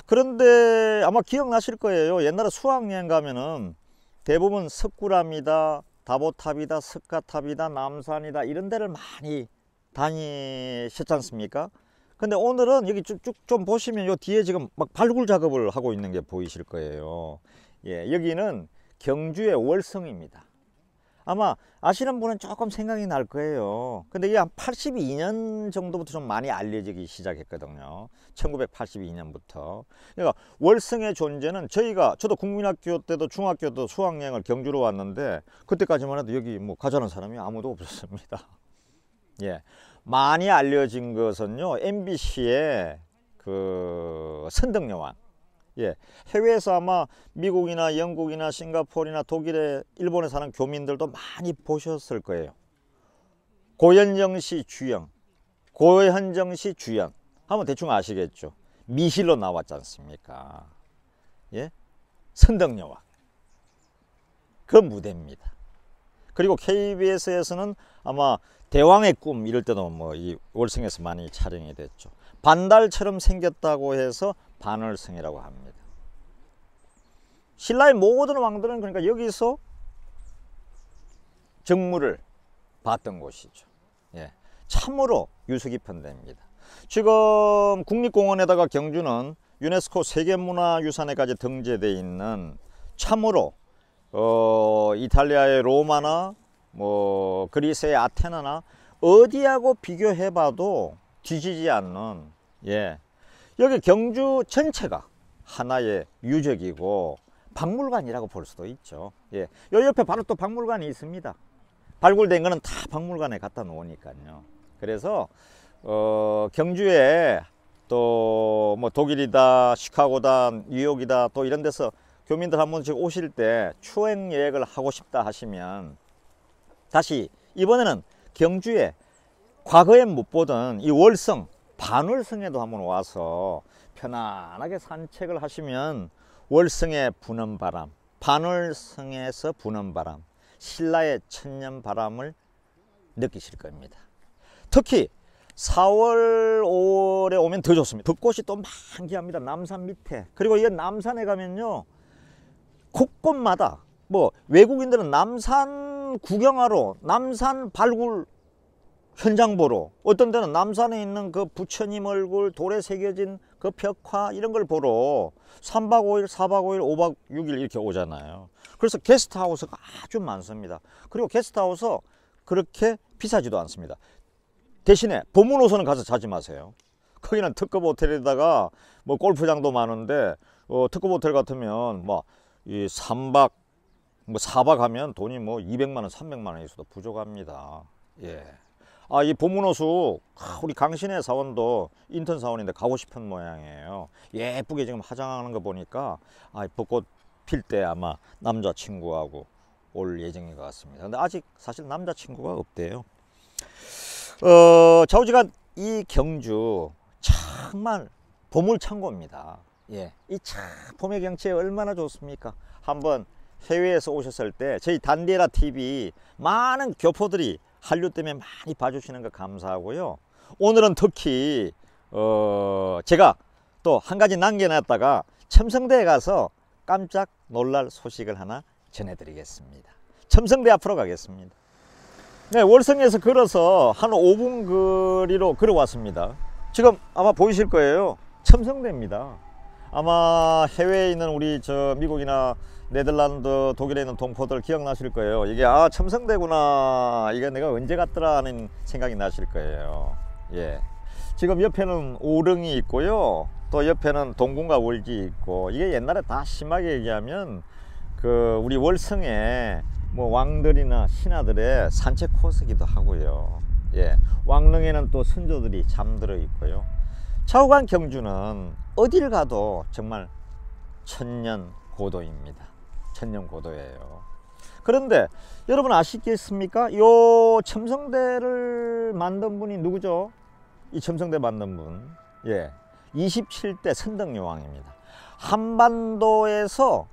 Speaker 1: 그런데 아마 기억나실 거예요. 옛날에 수학여행 가면은 대부분 석굴암이다, 다보탑이다, 석가탑이다, 남산이다 이런 데를 많이 다니셨지 않습니까? 근데 오늘은 여기 쭉쭉 좀 보시면 요 뒤에 지금 막 발굴 작업을 하고 있는 게 보이실 거예요. 예, 여기는 경주의 월성입니다. 아마 아시는 분은 조금 생각이 날 거예요. 근데 이게 한 82년 정도부터 좀 많이 알려지기 시작했거든요. 1982년부터. 그러니까 월성의 존재는 저도 국민학교 때도 중학교 때도 수학여행을 경주로 왔는데 그때까지만 해도 여기 뭐 가자는 사람이 아무도 없었습니다. 예. 많이 알려진 것은요, MBC의 그 선덕여왕. 예, 해외에서 아마 미국이나 영국이나 싱가포르나 독일에 일본에 사는 교민들도 많이 보셨을 거예요. 고현정 씨 주연, 고현정 씨 주연 하면 대충 아시겠죠. 미실로 나왔지 않습니까? 예, 선덕여왕 그 무대입니다. 그리고 KBS에서는 아마 대왕의 꿈 이럴 때도 뭐 이 월성에서 많이 촬영이 됐죠. 반달처럼 생겼다고 해서 반월성이라고 합니다. 신라의 모든 왕들은 그러니까 여기서 정물을 봤던 곳이죠. 예, 참으로 유수 깊은 데입니다. 지금 국립공원에다가 경주는 유네스코 세계문화유산에까지 등재되어 있는 참으로 이탈리아의 로마나 뭐 그리스의 아테나나 어디하고 비교해봐도 뒤지지 않는, 예, 여기 경주 전체가 하나의 유적이고 박물관이라고 볼 수도 있죠. 예, 요 옆에 바로 또 박물관이 있습니다. 발굴된 거는 다 박물관에 갖다 놓으니까요. 그래서 경주에 또 뭐 독일이다, 시카고다, 뉴욕이다 또 이런 데서 교민들 한 번씩 오실 때 추행 여행을 하고 싶다 하시면 다시 이번에는 경주에 과거에 못 보던 이 월성, 반월성에도 한번 와서 편안하게 산책을 하시면 월성에 부는 바람, 반월성에서 부는 바람, 신라의 천년 바람을 느끼실 겁니다. 특히 4월, 5월에 오면 더 좋습니다. 벚꽃이 또 만개합니다. 남산 밑에. 그리고 이 남산에 가면요, 곳곳마다 뭐 외국인들은 남산 구경하러, 남산 발굴 현장 보러, 어떤 데는 남산에 있는 그 부처님 얼굴 돌에 새겨진 그 벽화 이런 걸 보러 3박 5일, 4박 5일, 5박 6일 이렇게 오잖아요. 그래서 게스트하우스가 아주 많습니다. 그리고 게스트하우스 그렇게 비싸지도 않습니다. 대신에 봄문호선은 가서 자지 마세요. 거기는 특급 호텔에다가 뭐 골프장도 많은데 특급 호텔 같으면 뭐 이 3박 뭐 4박 하면 돈이 뭐 200만 원, 300만 원 있어도 부족합니다. 예. 아, 이 봄문호수 우리 강신의 사원도 인턴 사원인데 가고 싶은 모양이에요. 예쁘게 지금 화장하는 거 보니까 벚꽃 필 때 아마 남자친구하고 올 예정인 것 같습니다. 근데 아직 사실 남자친구가 없대요. 좌우지간 이 경주 정말 보물창고입니다. 예, 이 참 봄의 경치에 얼마나 좋습니까? 한번 해외에서 오셨을 때 저희 단디에라 TV 많은 교포들이 한류 때문에 많이 봐주시는 거 감사하고요. 오늘은 특히 제가 또 한 가지 남겨놨다가 첨성대에 가서 깜짝 놀랄 소식을 하나 전해드리겠습니다. 첨성대 앞으로 가겠습니다. 네, 월성에서 걸어서 한 5분 거리로 걸어왔습니다. 지금 아마 보이실 거예요. 첨성대입니다. 아마 해외에 있는 우리 미국이나 네덜란드, 독일에 있는 동포들 기억나실 거예요. 이게 첨성대구나, 이게 내가 언제 갔더라 하는 생각이 나실 거예요. 예, 지금 옆에는 오릉이 있고요, 또 옆에는 동궁과 월지 있고, 이게 옛날에 다 심하게 얘기하면 우리 월성에 뭐 왕들이나 신하들의 산책 코스기도 하고요. 예, 왕릉에는 또 선조들이 잠들어 있고요. 좌우간 경주는 어딜 가도 정말 천년 고도입니다. 천년 고도예요. 그런데 여러분 아시겠습니까? 요 첨성대를 만든 분이 누구죠? 이 첨성대 만든 분, 예, 27대 선덕여왕입니다. 한반도에서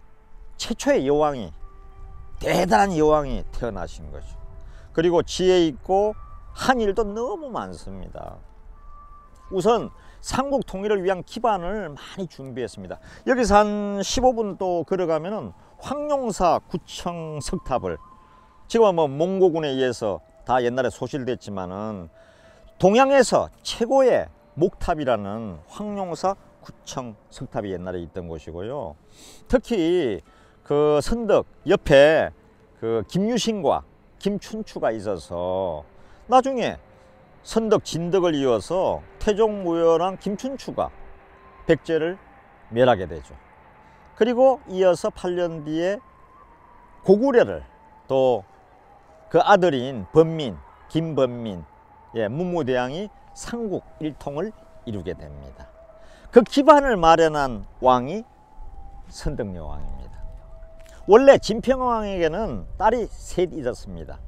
Speaker 1: 최초의 여왕이, 대단한 여왕이 태어나신 거죠. 그리고 지혜 있고 한 일도 너무 많습니다. 우선 삼국 통일을 위한 기반을 많이 준비했습니다. 여기서 한 15분 또 걸어가면은 황룡사 구청 석탑을, 지금 뭐 몽고군에 의해서 다 옛날에 소실됐지만은 동양에서 최고의 목탑이라는 황룡사 구청 석탑이 옛날에 있던 곳이고요. 특히 그 선덕 옆에 그 김유신과 김춘추가 있어서 나중에 선덕 진덕을 이어서 태종무열왕 김춘추가 백제를 멸하게 되죠. 그리고 이어서 8년 뒤에 고구려를 또 그 아들인 번민, 김번민, 예, 문무대왕이 삼국 일통을 이루게 됩니다. 그 기반을 마련한 왕이 선덕여왕입니다. 원래 진평왕에게는 딸이 셋 있었습니다.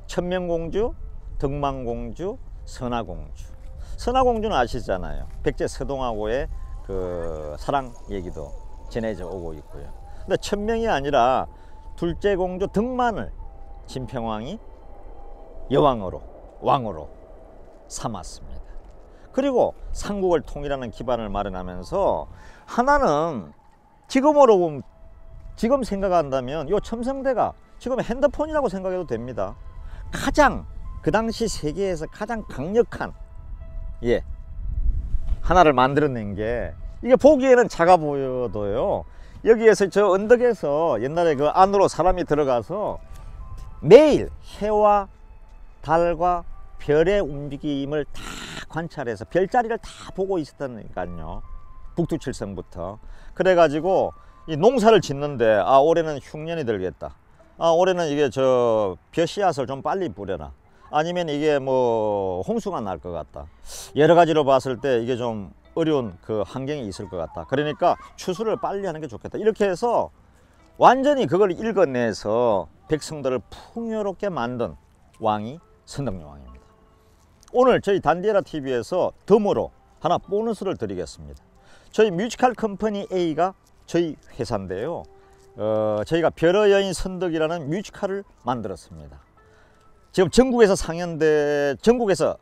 Speaker 1: 천명공주, 덕망공주, 선화공주. 선화공주는 아시잖아요. 백제 서동하고의 그 사랑 얘기도 전해져 오고 있고요. 근데 천명이 아니라 둘째 공주 덕만을 진평왕이 여왕으로, 왕으로 삼았습니다. 그리고 삼국을 통일하는 기반을 마련하면서 하나는 지금으로 지금 생각한다면 요 첨성대가 지금 핸드폰이라고 생각해도 됩니다. 가장 그 당시 세계에서 가장 강력한 하나를 만들어낸 게, 이게 보기에는 작아 보여도요, 여기에서 저 언덕에서 옛날에 그 안으로 사람이 들어가서 매일 해와 달과 별의 움직임을 다 관찰해서 별자리를 다 보고 있었다니까요. 북두칠성부터. 그래가지고 이 농사를 짓는데, 아 올해는 흉년이 들겠다, 아 올해는 이게 저 벼씨앗을 좀 빨리 뿌려라, 아니면 이게 뭐 홍수가 날 것 같다, 여러 가지로 봤을 때 이게 좀 어려운 그 환경이 있을 것 같다, 그러니까 추수를 빨리 하는 게 좋겠다, 이렇게 해서 완전히 그걸 읽어내서 백성들을 풍요롭게 만든 왕이 선덕여 왕입니다. 오늘 저희 단디에라 TV에서 덤으로 하나 보너스를 드리겠습니다. 저희 뮤지컬 컴퍼니 A가 저희 회사인데요, 저희가 별의 여인 선덕이라는 뮤지컬을 만들었습니다. 지금 전국에서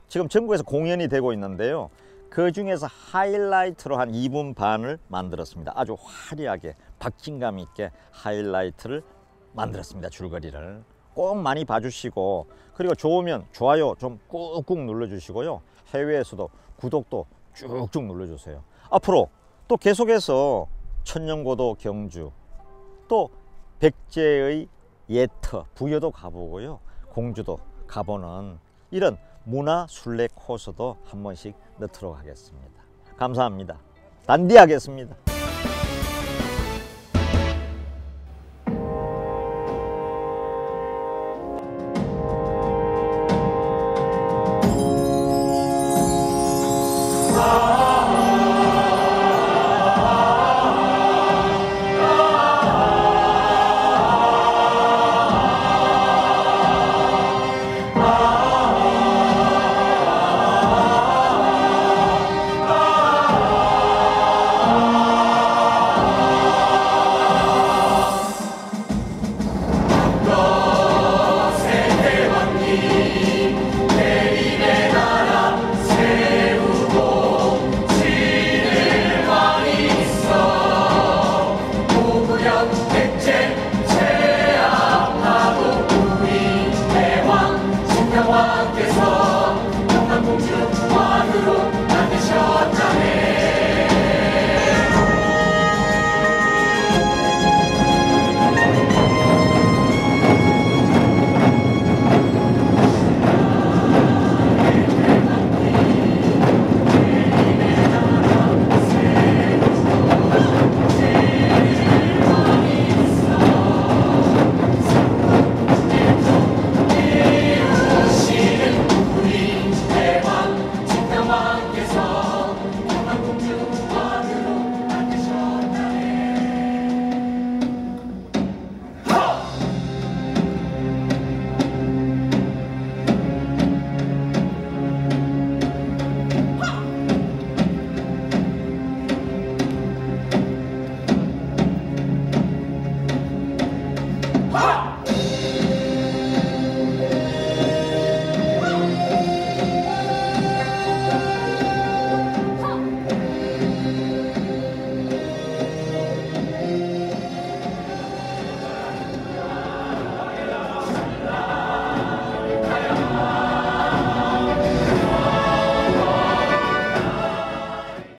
Speaker 1: 지금 전국에서 공연이 되고 있는데요, 그 중에서 하이라이트로 한 2분 반을 만들었습니다. 아주 화려하게 박진감 있게 하이라이트를 만들었습니다. 줄거리를 꼭 많이 봐주시고, 그리고 좋으면 좋아요 좀 꾹꾹 눌러주시고요, 해외에서도 구독도 쭉쭉 눌러주세요. 앞으로 또 계속해서 천년고도 경주, 또 백제의 예터 부여도 가보고요, 공주도 가보는 이런 문화 순례 코스도 한 번씩 넣도록 하겠습니다. 감사합니다. 단디하겠습니다.